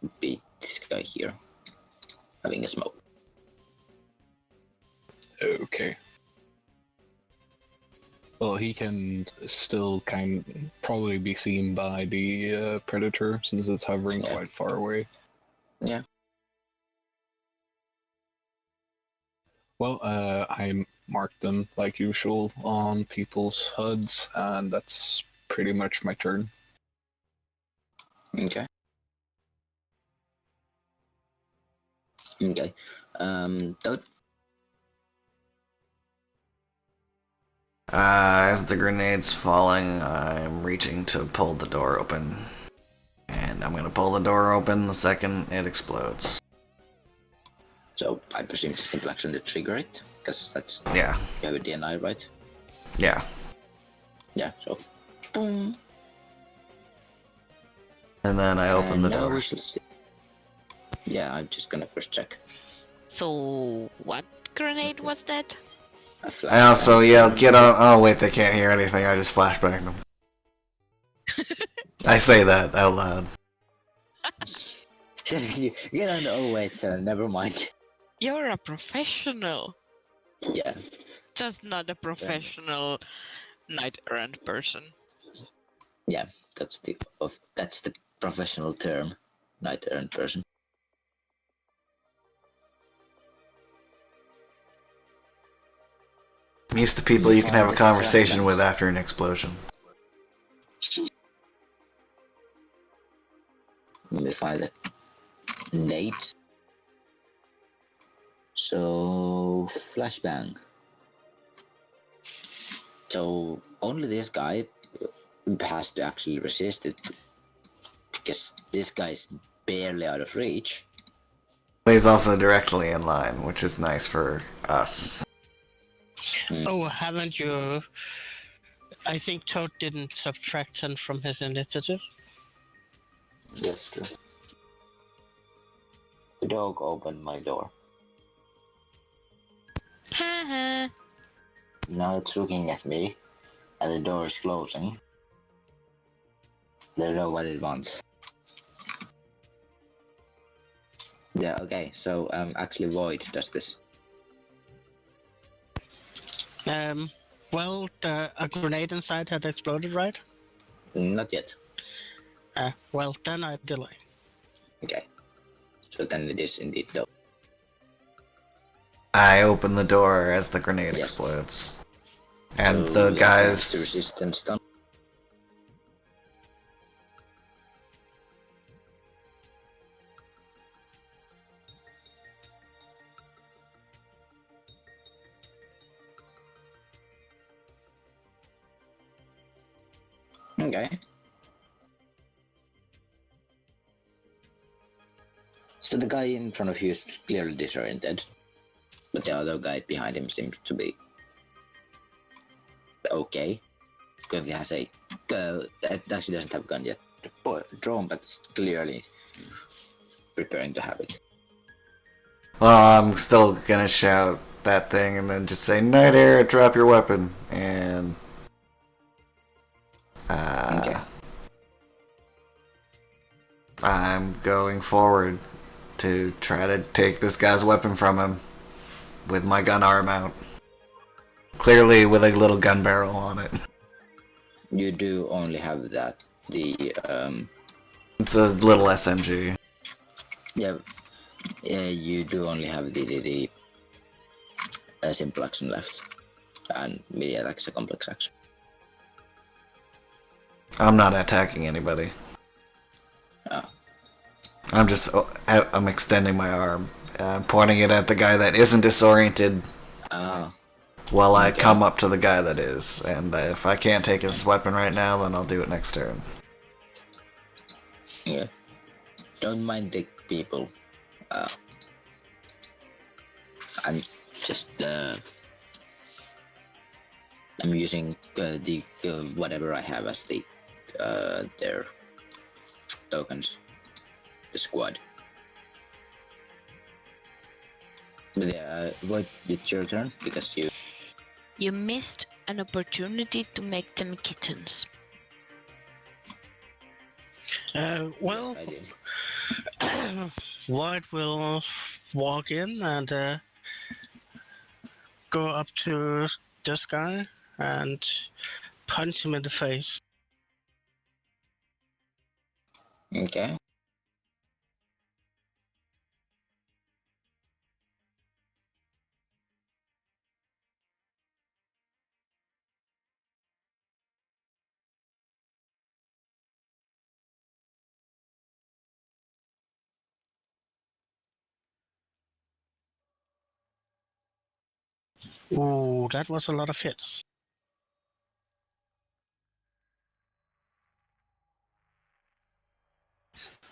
would be this guy here having a smoke. Okay. Well, he can still probably be seen by the predator since it's hovering quite far away. Yeah. Well, I marked them like usual on people's HUDs, and that's pretty much my turn. Okay. Okay. Toad? As the grenade's falling, I'm reaching to pull the door open. And I'm gonna pull the door open the second it explodes. So I presume it's a simple action to trigger it, because that's Yeah. you have a DNI, right? Yeah. Yeah. So, boom. And then I open the now door. we shall see. Yeah, I'm just gonna first check. So, what grenade was that? A I also flashbang. yelled, "Get on!" Oh wait, they can't hear anything. I just flashbanged them. I say that out loud. You don't know, wait, never mind. You're a professional. Yeah. Just not a professional knight errant person. Yeah, that's the professional term, knight errant person. I'm used to people you can have a conversation with after an explosion. Let me find it. Nate. So flashbang. So only this guy has to actually resist it, because this guy's barely out of reach. But he's also directly in line, which is nice for us. Oh, haven't you? I think Toad didn't subtract 10 from his initiative. That's true. The dog opened my door. Haha. Now it's looking at me, and the door is closing. Don't know what it wants. Yeah, okay, so actually Void does this. Well, a grenade inside had exploded, right? Not yet. Well, then I delay. Okay. So then it is indeed though. I open the door as the grenade Yes. explodes. And So the you have to use the guys... resistance stun. Okay. So the guy in front of you is clearly disoriented, but the other guy behind him seems to be okay. Because he has a actually doesn't have a gun yet, drawn, but it's clearly preparing to have it. Well, I'm still gonna shout that thing and then just say, "Night Air, drop your weapon." And... Okay. I'm going forward to try to take this guy's weapon from him with my gun arm out. Clearly with a little gun barrel on it. You do only have that. The It's a little SMG. Yeah, you do only have the simple action left, and melee attack is a complex action. I'm not attacking anybody. Oh. I'm extending my arm. I'm pointing it at the guy that isn't disoriented while I come up to the guy that is. And if I can't take his weapon right now, then I'll do it next turn. Yeah. Don't mind the people. I'm just I'm using the whatever I have as the their tokens. The squad. But yeah, Void, it's your turn because You missed an opportunity to make them kittens. Well, Yes, I did. White will walk in and go up to this guy and punch him in the face. Okay. Ooh, that was a lot of hits.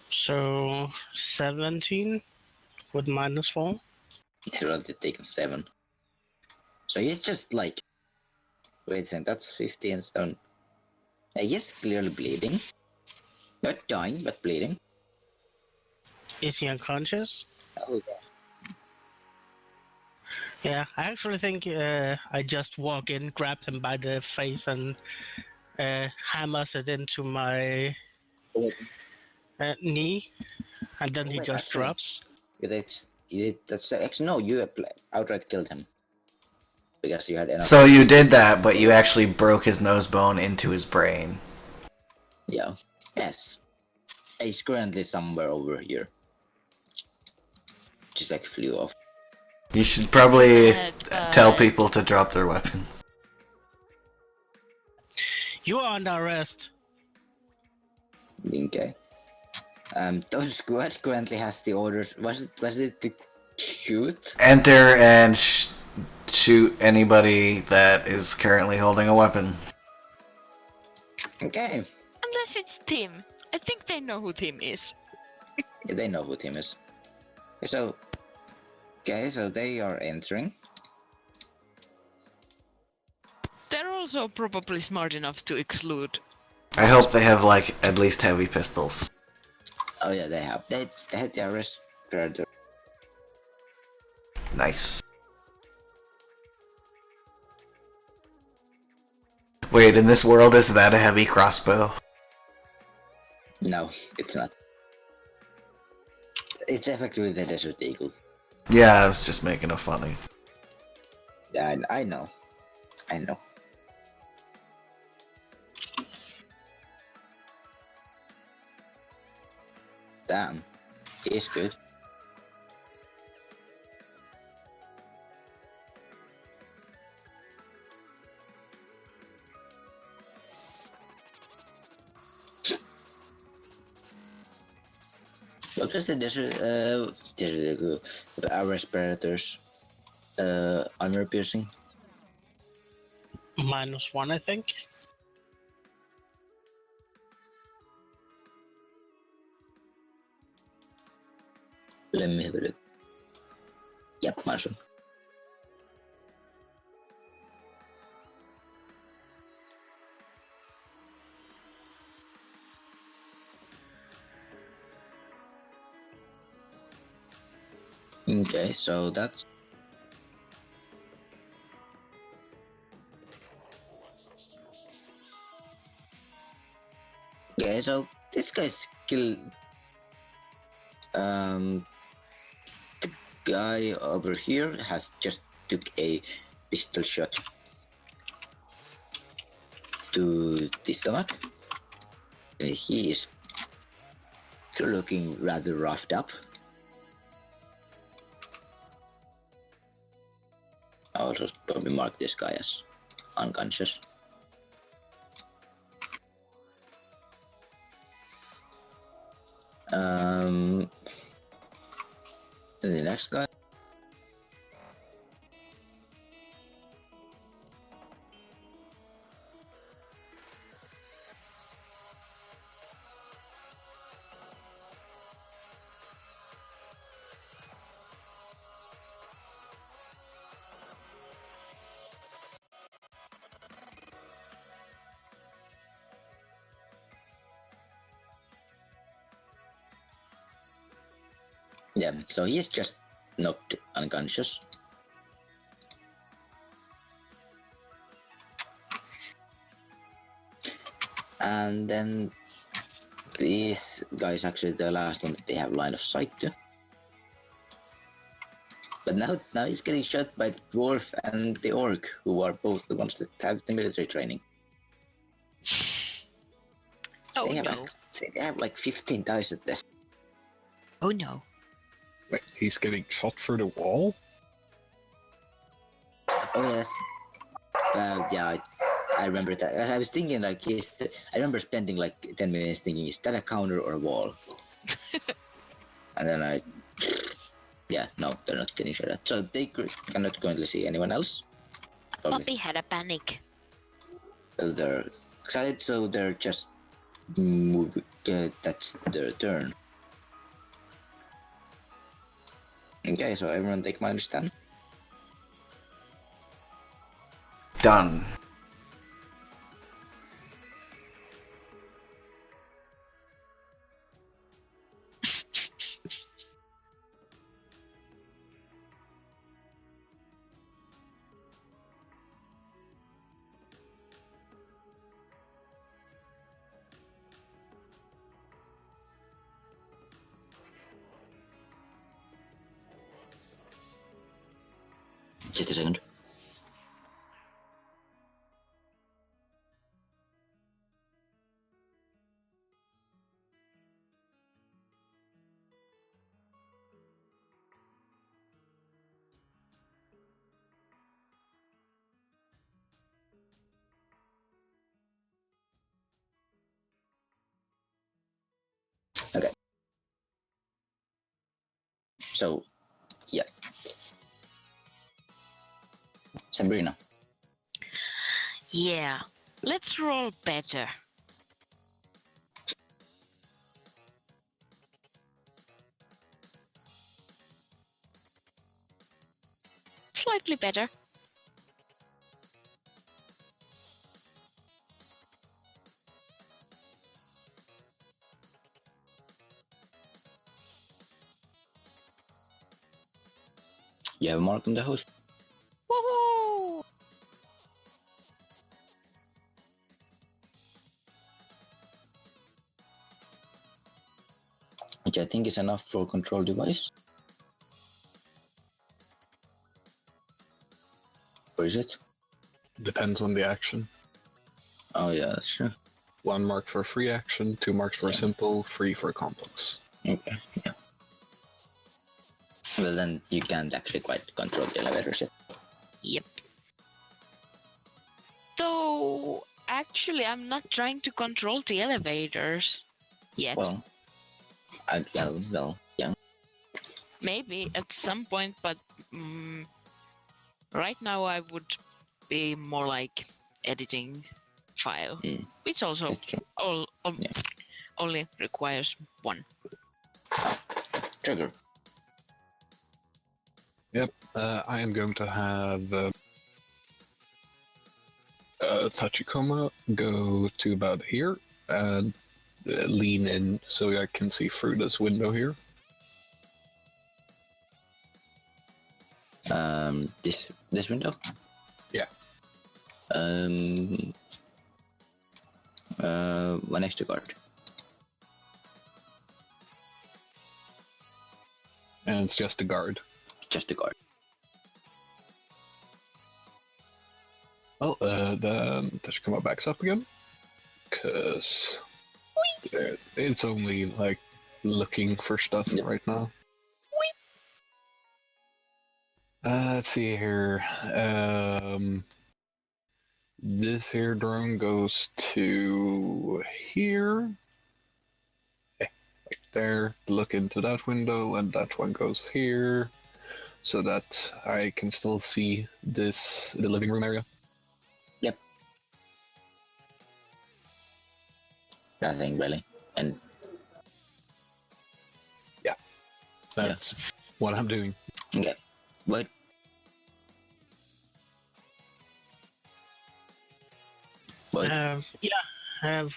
So 17 with -4. He rolled it taken 7. So he's just like, wait a second, that's 15. So he's clearly bleeding. Not dying, but bleeding. Is he unconscious? Oh, yeah. Yeah, I actually think I just walk in, grab him by the face, and hammers it into my knee, and then he Wait, just actually, drops. That's actually no. You outright killed him because you had enough. So you did that, but you actually broke his nose bone into his brain. Yeah. Yes. He's currently somewhere over here. Just like flew off. You should probably tell But- people to drop their weapons. You are under arrest. Okay. Those squad currently has the orders. Was it to shoot? Enter and shoot anybody that is currently holding a weapon. Okay. Unless it's Tim. I think they know who Tim is. Yeah, they know who Tim is. So, okay, so they are entering. They're also probably smart enough to exclude. I hope they have, like, at least heavy pistols. Oh yeah, they have. They had the arrest predator. Nice. Wait, in this world, is that a heavy crossbow? No, it's not. It's effectively the Desert Eagle. Yeah, I was just making it funny. Yeah, I know. I know. Damn. He's good. What was the Desert Eagle? Our Predators armor piercing? -1, I think. Let me have a look. Yep, Marshall. Okay, so that's okay. So this guy's skill. The guy over here has just took a pistol shot to the stomach. He is So looking rather roughed up. I'll just probably mark this guy as unconscious. And the next guy. Yeah, so he's just knocked unconscious. And then these guys actually the last one that they have line of sight to. But now he's getting shot by the dwarf and the orc, who are both the ones that have the military training. Oh they have no. They have like 15 dice at this. Oh no. Wait, he's getting shot through the wall? Oh yeah, I remember that. I was thinking like, I remember spending like 10 minutes thinking, is that a counter or a wall? And then yeah, no, they're not getting shot at. So they cannot currently see anyone else. Poppy had a panic. They're excited, so they're just that's their turn. Okay, so everyone take minus 10. Done. Just a second. Okay. So, yeah. Sabrina. Yeah. Let's roll better. Slightly better. You have a mark on the host. Woohoo! Which I think is enough for control device. Or is it? Depends on the action. Oh yeah, that's true. 1 mark for a free action, 2 marks for a simple, 3 for a complex. Okay, yeah. Well then you can't actually quite control the elevator shit. Yep. Though, actually, I'm not trying to control the elevators yet. Well, yeah. Maybe at some point, but right now I would be more like editing file, which also That's true. only requires 1. Trigger. Yep, I am going to have Tachikoma go to about here and lean in so I can see through this window here. This window? Yeah. One extra card. And it's just a guard. Just a card. Well, then Tachikoma backs up again. Because it's only like looking for stuff right now. Let's see here. This here drone goes to here. Right there. Look into that window, and that one goes here, so that I can still see the living room area. Yep. Nothing really, and That's what I'm doing. okay. What? What?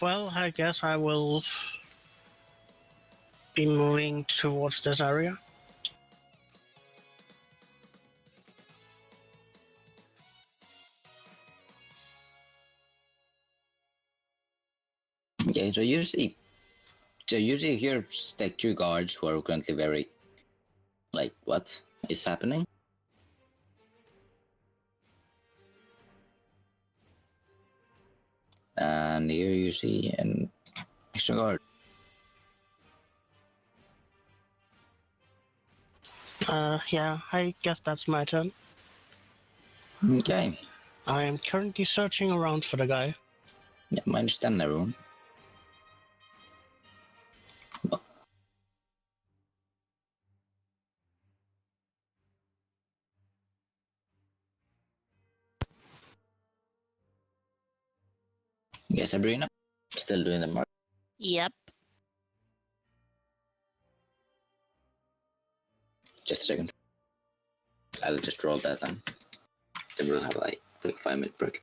Well, I guess I will be moving towards this area. Okay, so you see here like 2 guards who are currently very like, what is happening? And here you see an extra guard. Yeah, I guess that's my turn. Okay. I am currently searching around for the guy. Yeah, I understand everyone. Okay, Sabrina, still doing the mark. Yep. Just a second. I'll just roll that then. Then we'll have like a quick 5-minute break.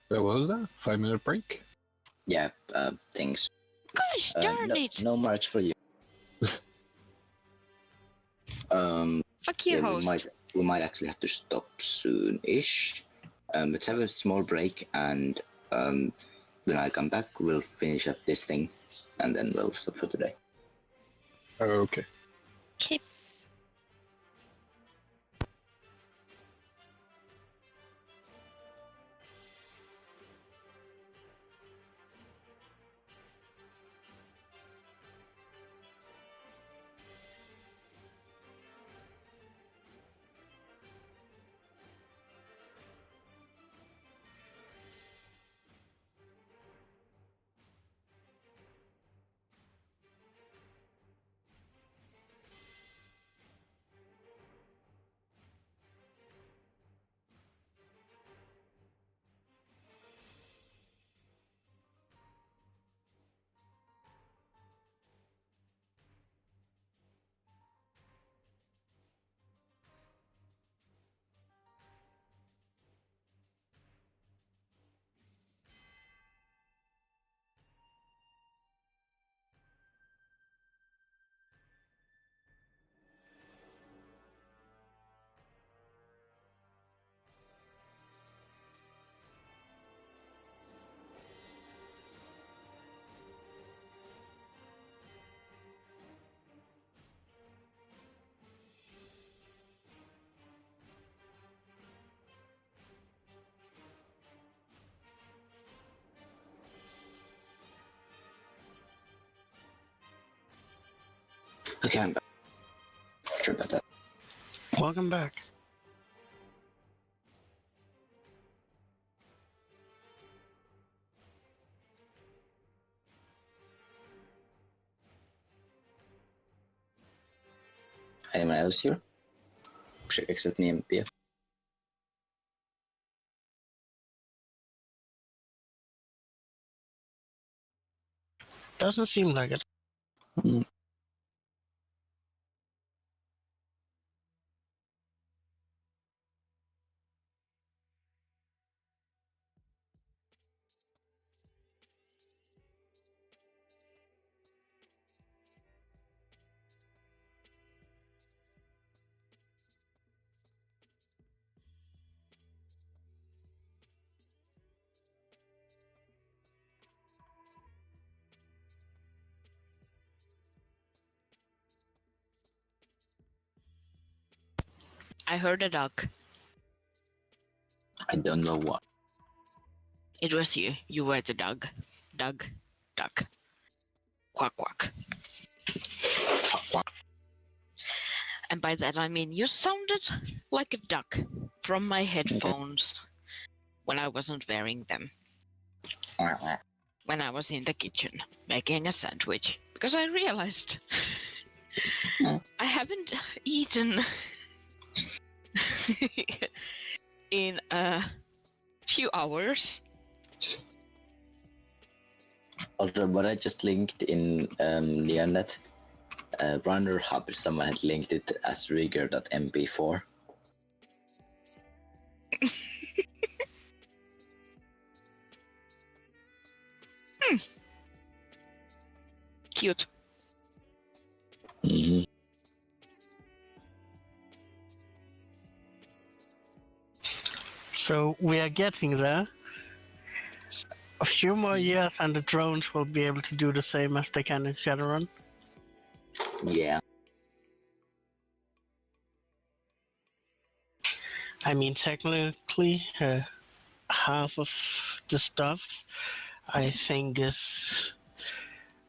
What was that? 5-minute break? Yeah, things. Gosh darn it! No marks for you. Fuck you, Yeah, host. we might actually have to stop soon-ish. Let's have a small break, and when I come back, we'll finish up this thing, and then we'll stop for today. Okay. Okay. Okay, I'm back. Sure about that. Welcome back. Anyone else here? Except me and Pia. Doesn't seem like it. I heard a dog. I don't know what. It was you. You were the dog. Dog. Duck. Quack quack. And by that I mean you sounded like a duck from my headphones when I wasn't wearing them. When I was in the kitchen making a sandwich. Because I realized I haven't eaten in a few hours. Also, what I just linked in Neonet, Runner Hub, someone had linked it as rigger.mp4. Cute. Mm-hmm. So we are getting there. A few more years and the drones will be able to do the same as they can in Shadowrun. Yeah. I mean, technically, half of the stuff I think is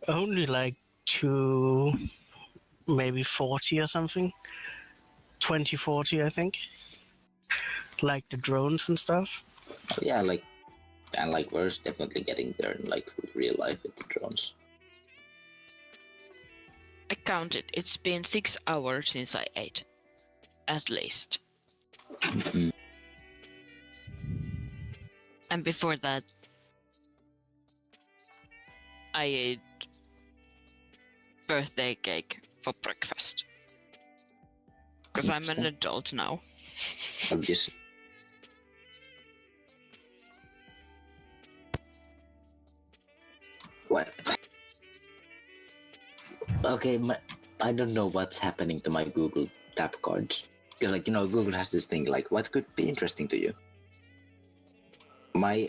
only like to maybe 40 or something. 2040, I think. Like the drones and stuff. Yeah, like, and like we're definitely getting there in like real life with the drones. I counted. It's been 6 hours since I ate. At least. Mm-hmm. And before that, I ate birthday cake for breakfast. Because I'm an adult now. Obviously. What? Okay, I don't know what's happening to my Google tap cards. Because, like, you know, Google has this thing, like, what could be interesting to you? My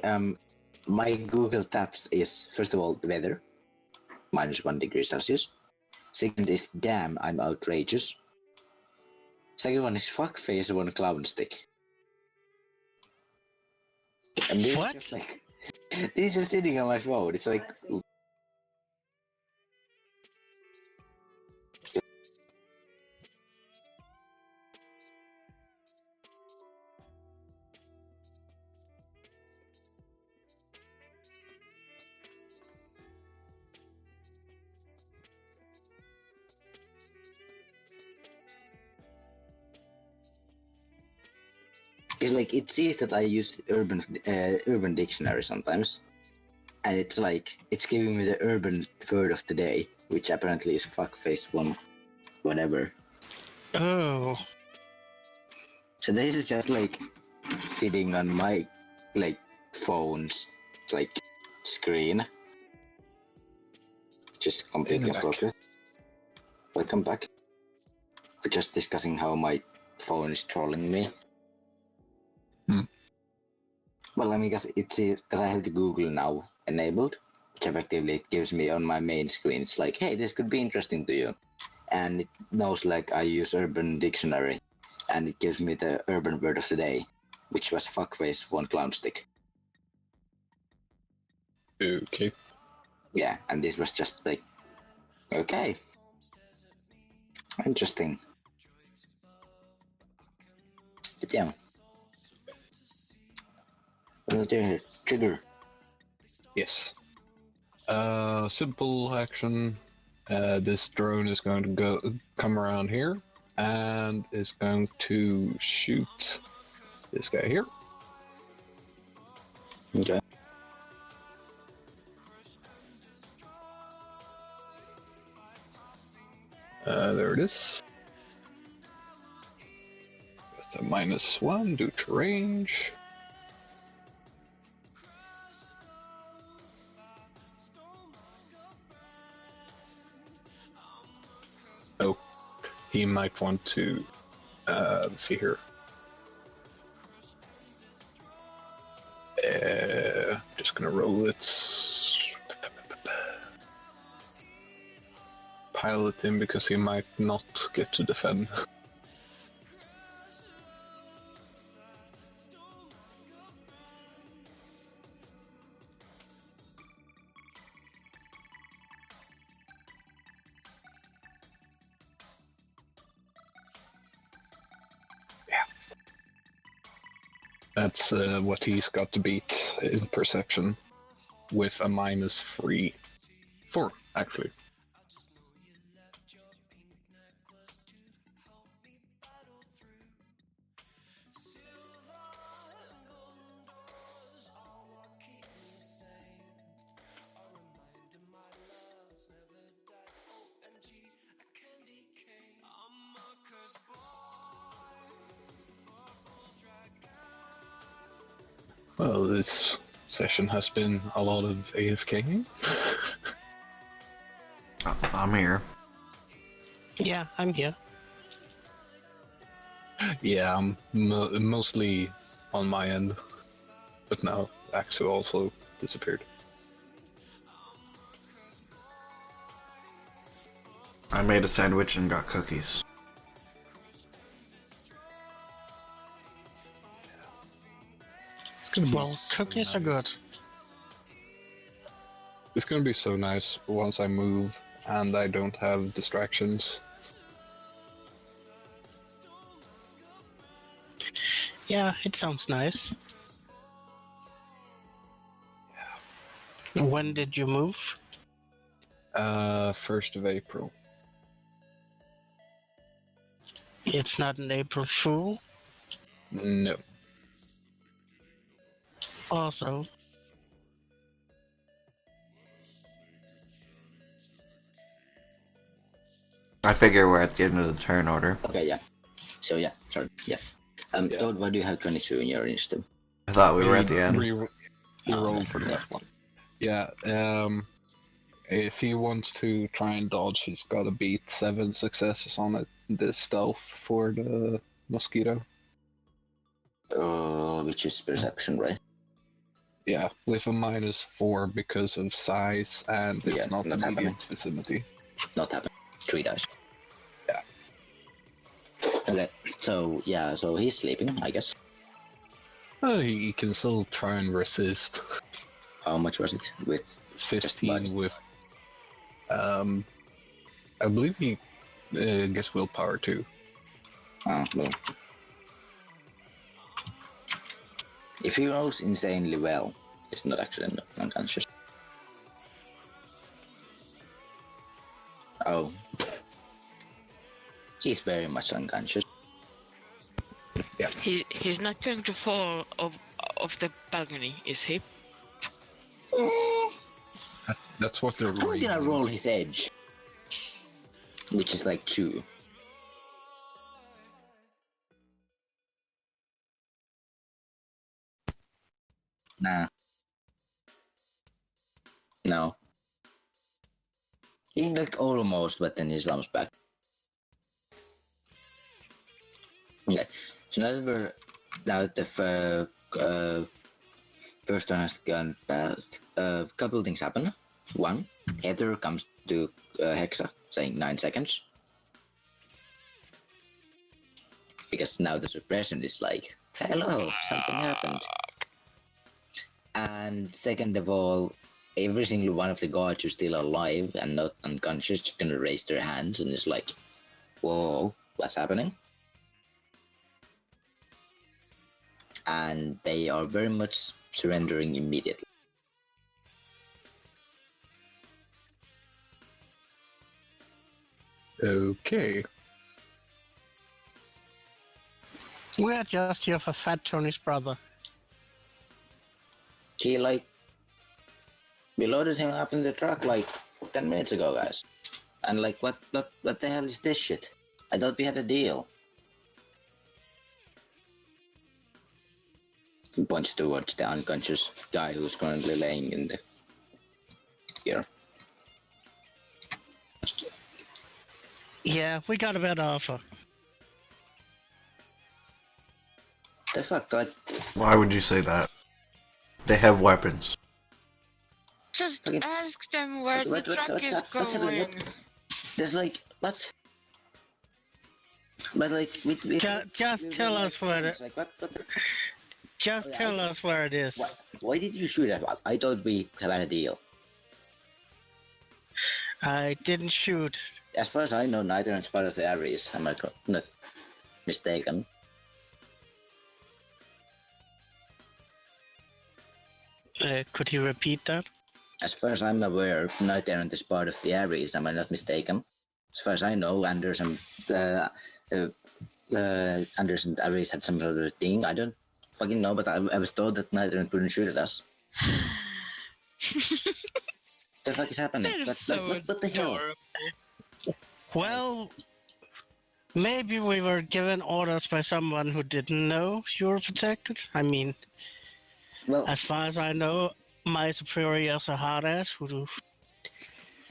Google Taps is, first of all, the weather, -1 degree Celsius. Second is, damn, I'm outrageous. Second one is, fuckface one clown stick. And these What? just like, these are sitting on my phone. It's like, it's like it sees that I use urban dictionary sometimes, and it's like it's giving me the urban word of the day, which apparently is fuckface one, whatever. Oh. So this is just like sitting on my like phone's like screen, just completely appropriate. Welcome back. We're just discussing how my phone is trolling me. Well, I mean, because I have the Google Now enabled, which effectively it gives me on my main screen. It's like, hey, this could be interesting to you, and it knows like I use Urban Dictionary, and it gives me the urban word of the day, which was fuckface one clown stick. Okay. Yeah, and this was just like, okay, interesting. But yeah. Trigger. Yes. Simple action. This drone is going to come around here and is going to shoot this guy here. Okay. There it is. That's a -1 due to range. Oh, he might want to, let's see here. Just gonna roll its pilot in because he might not get to defend. That's what he's got to beat in perception with a -3. 4, actually. Well, this session has been a lot of AFKing. I'm here. Yeah, I'm here. Yeah, I'm mostly on my end. But now, Axel also disappeared. I made a sandwich and got cookies. Well, cookies are good. It's gonna be so nice once I move and I don't have distractions. Yeah, it sounds nice. When did you move? 1st of April. It's not an April Fool. No. Also, I figure we're at the end of the turn order. Okay, yeah. So yeah, sorry, yeah. Yeah. Todd, why do you have 22 in your initiative? I thought we were at the end. Reroll for yeah, that. well, Yeah, if he wants to try and dodge, he's gotta beat 7 successes on it. The stealth for the mosquito. which is perception, right? Yeah, with a -4 because of size and it's Yeah, not not immediate happening. vicinity. Not happen. 3 dice. Yeah. Okay, so yeah, so he's sleeping, I guess. He can still try and resist. How much was it? With 15 with, I believe he gets willpower too. Well. If he rolls insanely well, it's not actually unconscious. Oh. He's very much unconscious. He's not going to fall off the balcony, is he? That's what they're I'm gonna reading. roll his edge. Which is like 2. Nah. No. He like almost, but then he slumps back. Okay. So now the first turn has gone past. A couple things happen. One, Heather comes to Hexa saying 9 seconds. Because now the suppression is like, hello, something happened. And second of all, every single one of the guards who's still alive and not unconscious is gonna raise their hands and it's like, whoa, what's happening? And they are very much surrendering immediately. Okay. we're just here for Fat Tony's brother. See, like, we loaded him up in the truck like 10 minutes ago, guys. And like, what the hell is this shit? I thought we had a deal. He points towards the unconscious guy who's currently laying in the here. Yeah, we got a better offer. The fuck, like, Why would you say that? They have weapons. Just Okay. ask them where the truck is what's happening? going. There's like, what? But like, we Just tell us where it. like, what the... Just tell us where it is. Why did you shoot at? I thought we had a deal. I didn't shoot. As far as I know, neither is part of the Ares. Am I not mistaken? Could you repeat that? As far as I'm aware, Knight Errant is part of the Ares, am I not mistaken? As far as I know, Anders and Ares had some sort of thing. I don't fucking know, but I was told that Knight Errant wouldn't shoot at us. The fuck is happening? They're What, so what the hell? adorable. Well, maybe we were given orders by someone who didn't know you were protected. I mean, Well, as far as I know, my superiors are hard ass who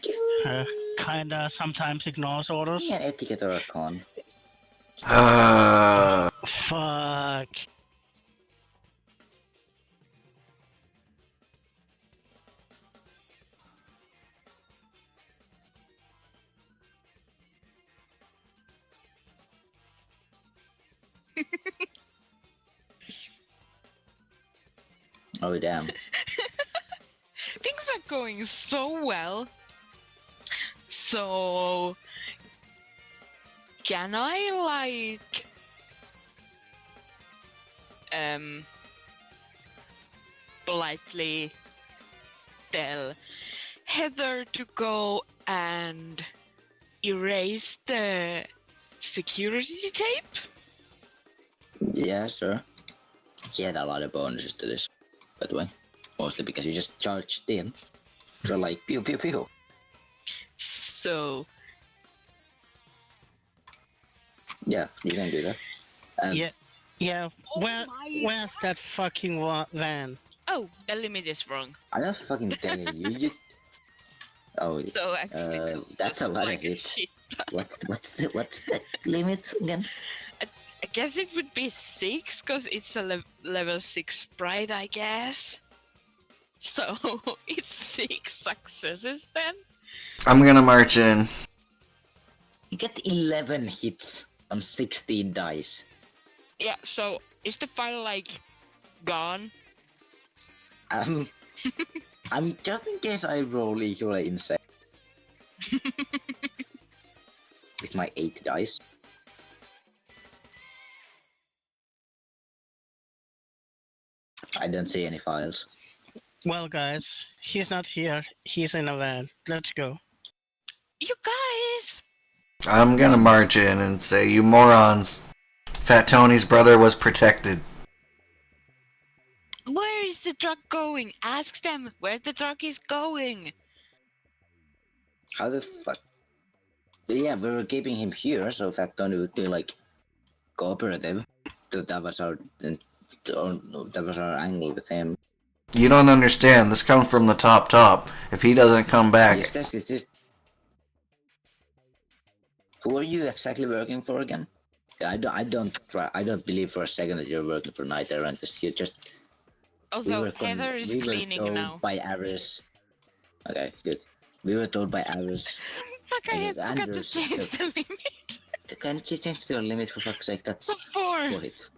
give kinda sometimes ignores orders. me an etiquette or a con. Fuck. Oh damn. Things are going so well. So can I like politely tell Heather to go and erase the security tape? Yeah, sure. He had a lot of bonuses to this, by the way. Mostly because you just charged in. So like, pew pew pew. So Yeah, you can do that. Yeah. Oh Where's my that fucking van? oh, the limit is wrong. I'm not fucking telling you. Oh, So actually, that's a lot like of hits. shit. What's the limit again? I guess it would be 6 because it's a level 6 sprite, I guess. So it's 6 successes then. I'm gonna march in. You get 11 hits on 16 dice. Yeah. So is the file like gone? I'm just in case I roll equally insane. With my 8 dice. I don't see any files. Well, guys, he's not here. He's in a van. Let's go. You guys. I'm gonna march in and say, you morons. Fat Tony's brother was protected. Where is the truck going? Ask them where the truck is going. How the fuck? Yeah, we were keeping him here, so Fat Tony would be like cooperative. So that was our angle with him. You don't understand. This comes from the top. If he doesn't come back, Is this? Who are you exactly working for again? I don't believe for a second that you're working for Knight Errant. You just Also, we Heather is were cleaning told now. by Aris. Okay, good. We were told by Aris. Fuck, I Okay, have forgot to Anders, change so- the limit. Can you change the limit for fuck's sake? That's 4. 4 hits.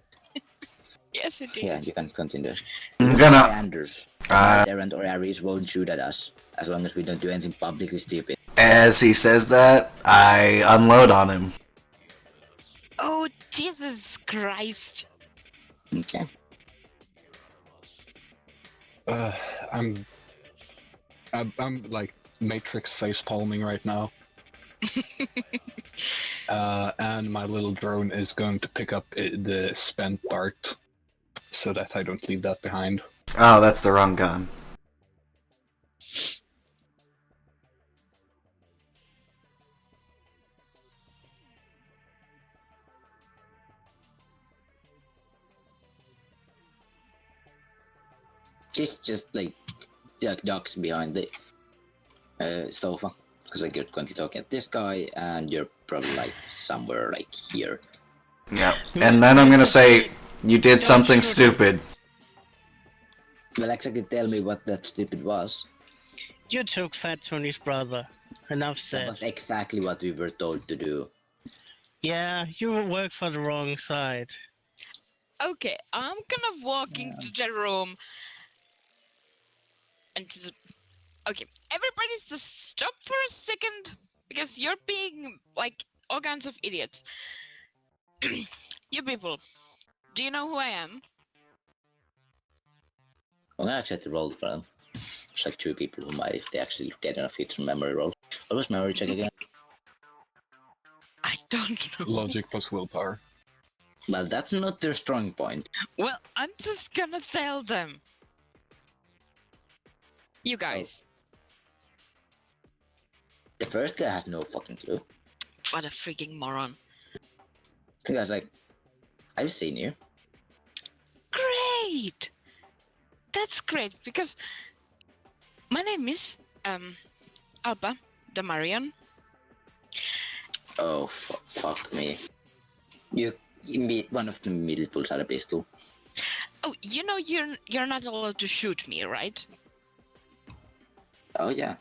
Yes, it is. Yeah, you can continue. I'm By gonna. Anders. Knight Errant or Aris won't shoot at us as long as we don't do anything publicly stupid. As he says that, I unload on him. Oh, Jesus Christ. Okay. I'm like Matrix face palming right now. And my little drone is going to pick up the spent dart so that I don't leave that behind. Oh, that's the wrong gun. She's just like ducks behind the sofa. Because like you're going to talk at this guy and you're probably like somewhere like here. Yeah. And then I'm gonna say, you did something stupid. Well, exactly tell me what that stupid was. You took Fat Tony's brother. Enough That said. was exactly what we were told to do. Yeah, you work for the wrong side. Okay, I'm gonna walk into the room and just... Okay, everybody just stop for a second because you're being like all kinds of idiots. You people, do you know who I am? I'm gonna actually have to roll for them. It's like 2 people who might, if they actually get enough hits from memory roll. What was memory check again? I don't know. Logic plus willpower. Well, that's not their strong point. Well, I'm just gonna tell them. You guys. The first guy has no fucking clue. What a freaking moron. The guy's like, I've seen you. Great! That's great, because my name is Alba Damarian. Oh, fuck me. You meet one of the middle pulls out a pistol. Oh, you know you're not allowed to shoot me, right? Oh, yeah.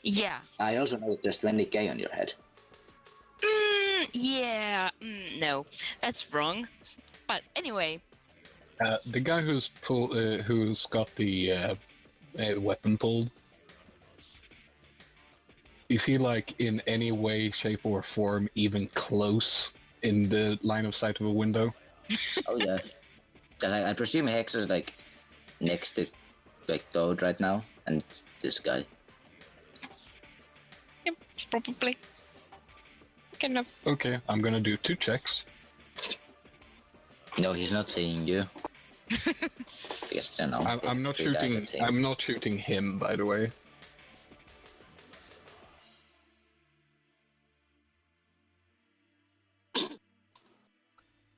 Yeah. I also know that there's 20k on your head. No, that's wrong. But anyway, The guy who's got the weapon pulled. Is he like in any way, shape, or form even close in the line of sight of a window? Oh, yeah. I presume Hex is like next to like Toad right now, and it's this guy. yep, probably. Kind of. Okay, I'm gonna do 2 checks. No, he's not seeing you. Yes, you know. I'm not 3 guys shooting. that see him. I'm not shooting him, by the way.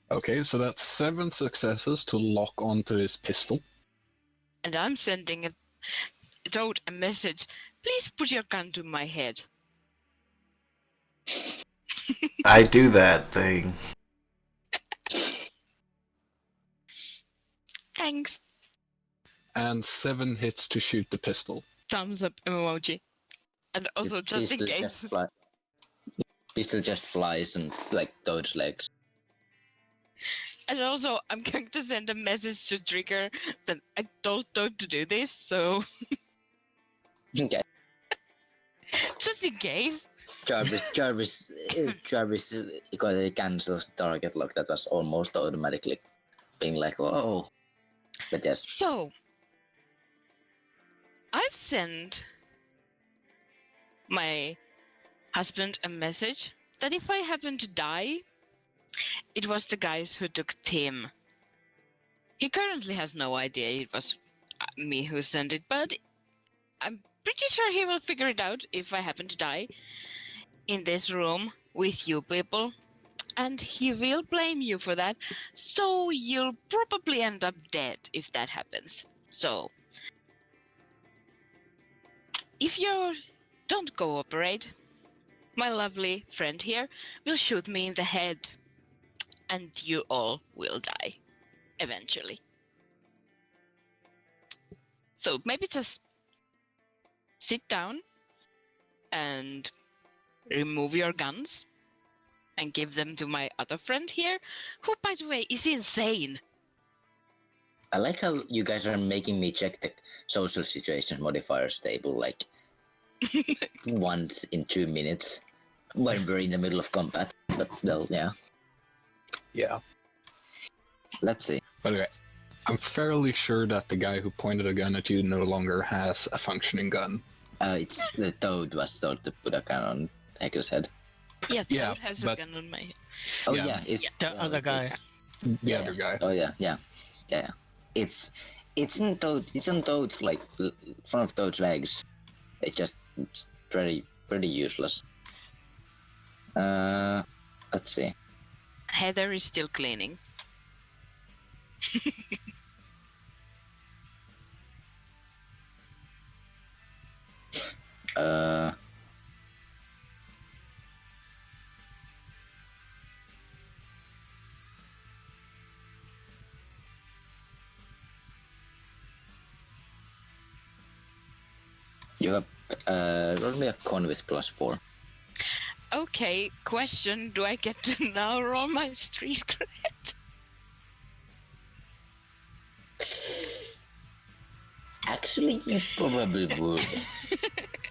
Okay, so that's 7 successes to lock onto his pistol. And I'm sending Toad a message. Please put your gun to my head. I do that thing. Thanks. And 7 hits to shoot the pistol. Thumbs up emoji. And also, The just in pistol case. Pistol just flies and like Toad's legs. And also, I'm going to send a message to Trigger that I told Toad to do this, so Okay. just in case. Jarvis cancels target lock. That was almost automatically being like, whoa. But yes. So, I've sent my husband a message that if I happen to die, it was the guys who took Tim. He currently has no idea it was me who sent it, but I'm pretty sure he will figure it out if I happen to die in this room with you people. And he will blame you for that, so you'll probably end up dead if that happens. So, if you don't cooperate, my lovely friend here will shoot me in the head, and you all will die eventually. So maybe just sit down and remove your guns and give them to my other friend here, who, by the way, is insane. I like how you guys are making me check the social situations modifiers table like once in 2 minutes when we're in the middle of combat. But well, yeah. Yeah. Let's see. By the way, I'm fairly sure that the guy who pointed a gun at you no longer has a functioning gun. It's the Toad was told to put a gun on Hector's head. Yeah, Yeah, Toad has a but- gun on my head. Oh Yeah. yeah, it's The other guy. The other guy. Oh yeah. It's in Toad. It's on Toad's like front of Toad's legs. It's pretty useless. Let's see. Heather is still cleaning. You have roll me a con with +4. Okay, question, do I get to now roll my street cred? Actually, you probably would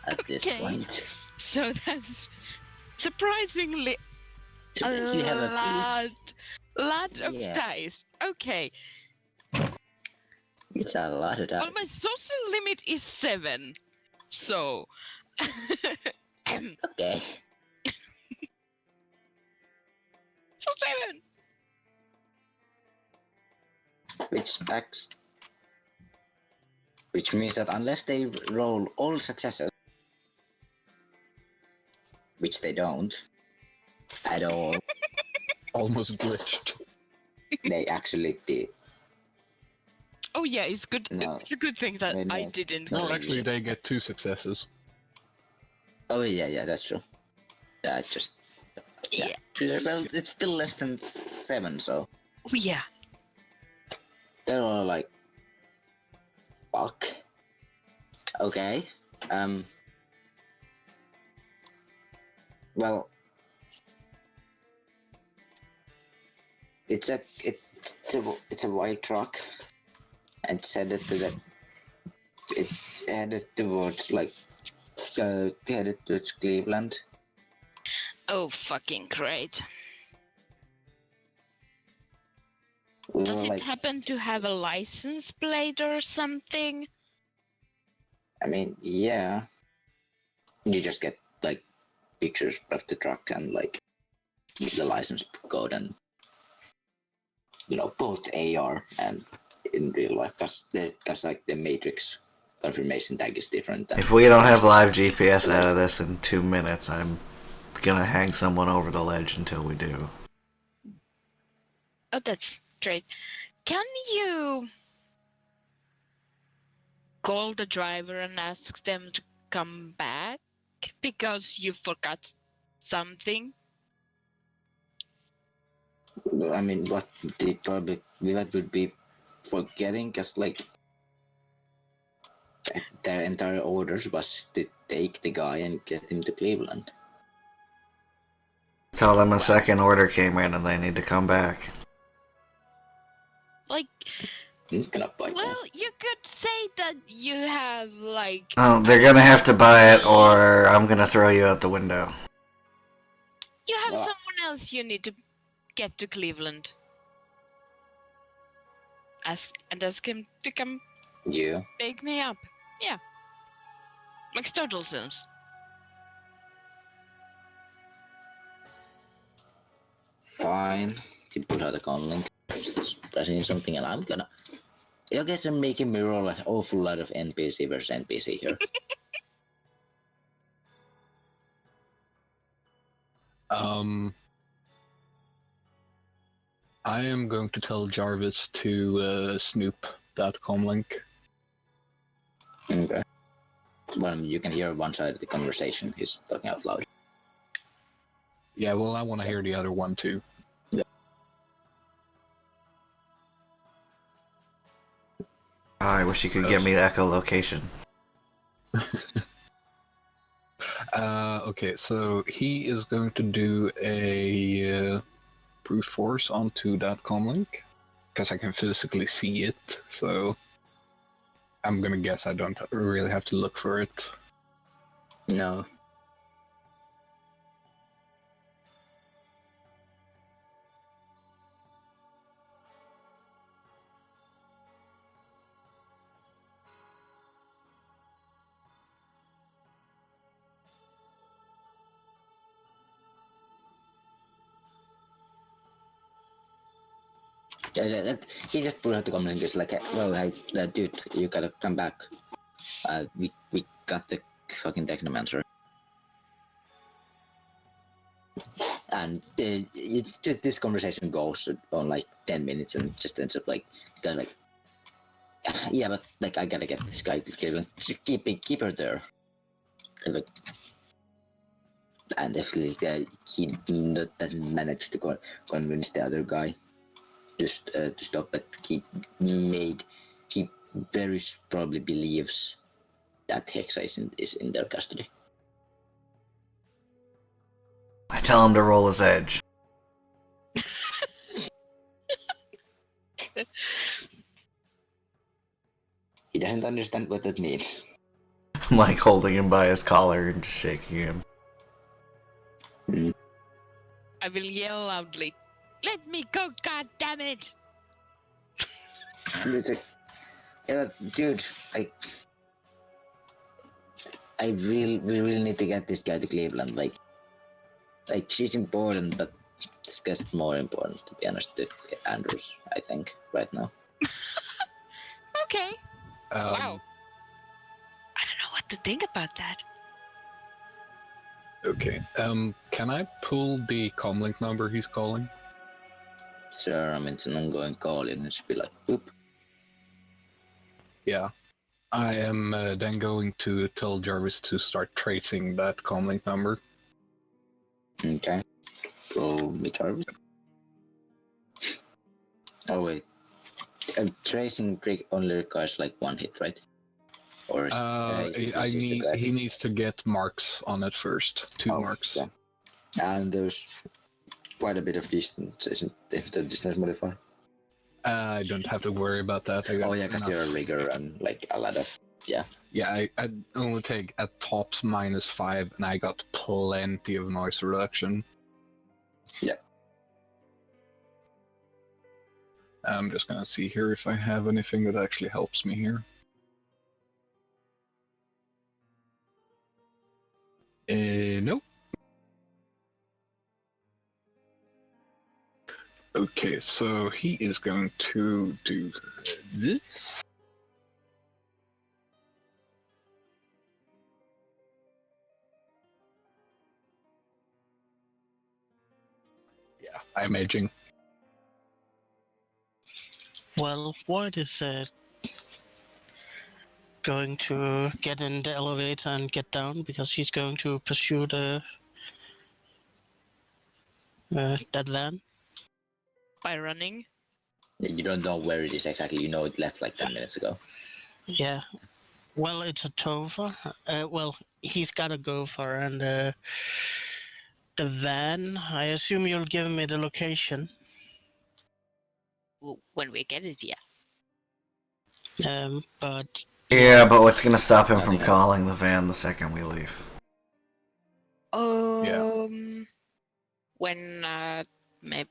at this Okay. point. So that's surprisingly So if you have lot of Yeah. dice. Okay. It's a lot of Well, dice. my social limit is 7. So. Okay. So 7. Which means that unless they roll all successes, which they don't at all, Almost glitched. they actually did. Oh yeah, it's good. No. It's a good thing that No, I no. didn't. No, No, glitch. actually, they get 2 successes. Oh yeah, that's true. Yeah, just Yeah. Well, it's still less than 7, so Oh yeah. they're all like, fuck. Okay. Well, it's a white truck, and it's headed to the. It's headed towards headed towards Cleveland. Oh fucking great. Does it happen to have a license plate or something? I mean, yeah. You just get like pictures of the truck and like the license code and both AR and in real life, cause like the Matrix confirmation tag is different. Than If we don't have live GPS out of this in 2 minutes, I'm gonna hang someone over the ledge until we do. Oh, that's great. Can you call the driver and ask them to come back because you forgot something? I mean, what would be forgetting, cause like their entire orders was to take the guy and get him to Cleveland. Tell them a second order came in and they need to come back. Like, Gonna buy well, you could say that you have like. Oh, they're gonna have to buy it or I'm gonna throw you out the window. You have Well, someone else you need to get to Cleveland. Ask him to come you. pick me up. Yeah. Makes total sense. Fine. He put out a con link. Just pressing something, and I'm gonna. I guess I'm making me roll an awful lot of NPC versus NPC here. I am going to tell Jarvis to snoop that comlink. Okay. Well, you can hear one side of the conversation. He's talking out loud. Yeah, well, I want to hear the other one too. I wish you could get me the echolocation. Okay, so he is going to do a brute force onto that comlink because I can physically see it. So I'm gonna guess I don't really have to look for it. No. He just put out the comment. Just like, well, hey, dude, you gotta come back. We got the fucking technomancer, and it's just this conversation goes on like 10 minutes and just ends up like, kind of like, yeah, but like I gotta get this guy to Cleveland. Just keep her there. And, like, and if like, he doesn't manage to convince the other guy just to stop, but he very probably believes that Hexa is in their custody. I tell him to roll his edge. He doesn't understand what that means. I'm like holding him by his collar and just shaking him. I will yell loudly. Let me go, god damn it! Yeah, dude, we really need to get this guy to Cleveland. Like she's important, but it's just more important, to be honest, to Andrews, I think, right now. Okay. Wow. Um, I don't know what to think about that. Okay. Can I pull the comlink number he's calling? Sure, I mean, it's an ongoing call, and it should be like, boop. Yeah. I am then going to tell Jarvis to start tracing that comlink number. Okay. Roll me, Jarvis. Oh, wait. Tracing trick only requires like one hit, right? Or is He needs to get marks on it first. 2 marks. Yeah. And there's quite a bit of distance, isn't the distance modifier? I don't have to worry about that. Because you're a rigger and like a lot of... Yeah. Yeah, I only take at tops -5, and I got plenty of noise reduction. Yeah. I'm just gonna see here if I have anything that actually helps me here. Nope. Okay, so he is going to do this. Yeah, I'm edging. Well, White is going to get in the elevator and get down because he's going to pursue the that van. By running. You don't know where it is exactly. You know it left like 10 minutes ago. Yeah. Well, it's a Topher. Well, he's got a Gopher, and the van. I assume you'll give me the location. When we get it, yeah. But Yeah, but what's gonna stop him from calling the van the second we leave? When maybe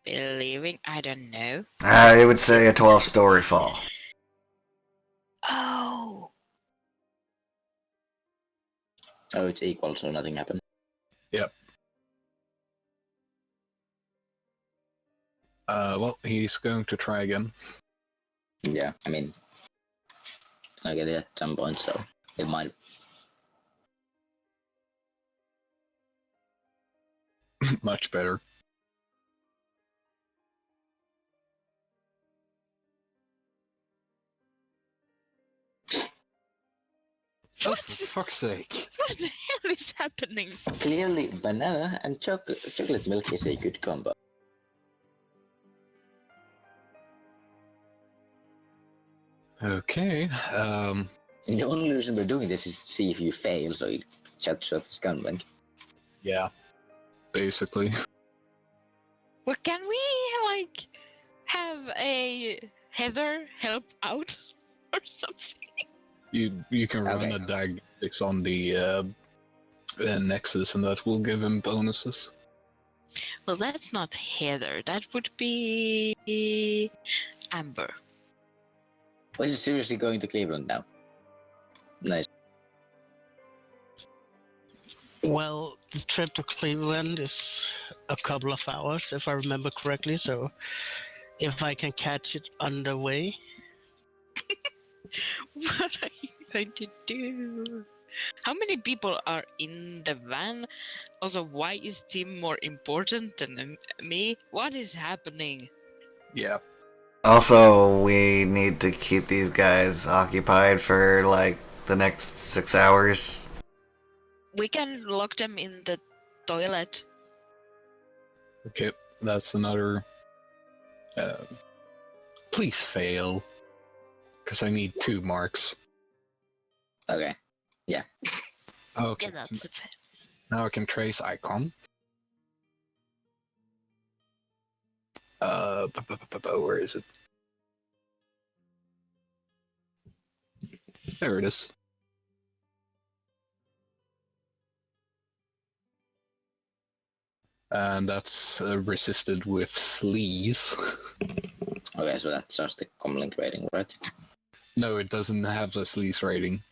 leaving, I don't know. I would say a 12-story fall. Oh. Oh, it's equal, so nothing happened. Yep. Well, he's going to try again. Yeah, I mean, I get it at some point, so it might. Much better. Oh, for fuck's sake. What the hell is happening? Clearly, banana and chocolate milk is a good combo. Okay, The only reason we're doing this is to see if you fail, so it shuts off his gunbank. yeah, basically. Well, can we, like, have a Heather help out or something? You can run Okay. a diagnostics on the Nexus, and that will give him bonuses. Well, that's not Heather. That would be Amber. Was he seriously going to Cleveland now? Nice. well, the trip to Cleveland is a couple of hours, if I remember correctly. So, if I can catch it on the way, What are you going to do? How many people are in the van? Also, why is Tim more important than me? What is happening? Yeah. Also, we need to keep these guys occupied for like the next 6 hours. We can lock them in the toilet. Okay, that's another. Please fail, because I need 2 marks. Okay. Okay. Yeah, that's fair. Now I can trace icon. Where is it? There it is. And that's resisted with sleaze. Okay, so that's just the comlink rating, right? No, it doesn't have the sleaze rating.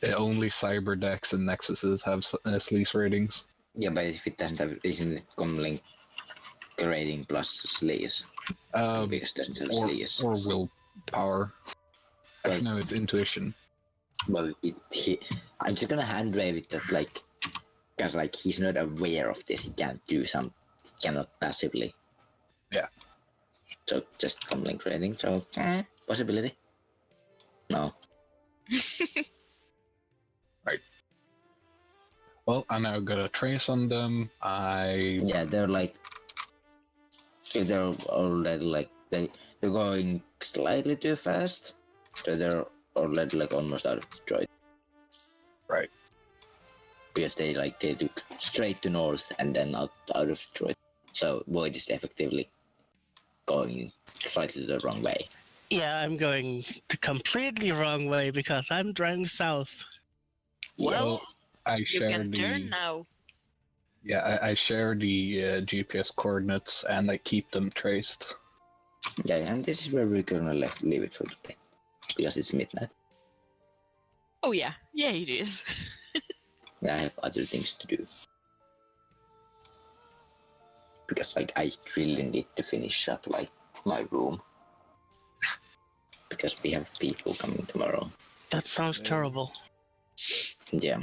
Only Cyberdecks and Nexuses have sleaze ratings. Yeah, but if it doesn't have, isn't it comlink rating plus sleaze? Because it doesn't have sleaze. Or willpower. But, Actually, no, it's intuition. But I'm just gonna hand wave it that, like, because, like, he's not aware of this. He can't do cannot passively. Yeah. So just comlink rating. So possibility. No. Right. Well, I now got a trace on them. Yeah, they're like, if they're already like they're going slightly too fast, so they're already like almost out of Detroit. Right. Because they took straight to north and then out of Detroit. So Void is effectively going slightly the wrong way. Yeah, I'm going the completely wrong way because I'm driving south. Well, I you share can turn now. Yeah, I share the GPS coordinates and I keep them traced. Yeah, and this is where we're gonna leave it for today. Because it's midnight. Oh yeah, it is. Yeah, I have other things to do. Because like I really need to finish up like my room. Because we have people coming tomorrow. That sounds terrible. Yeah.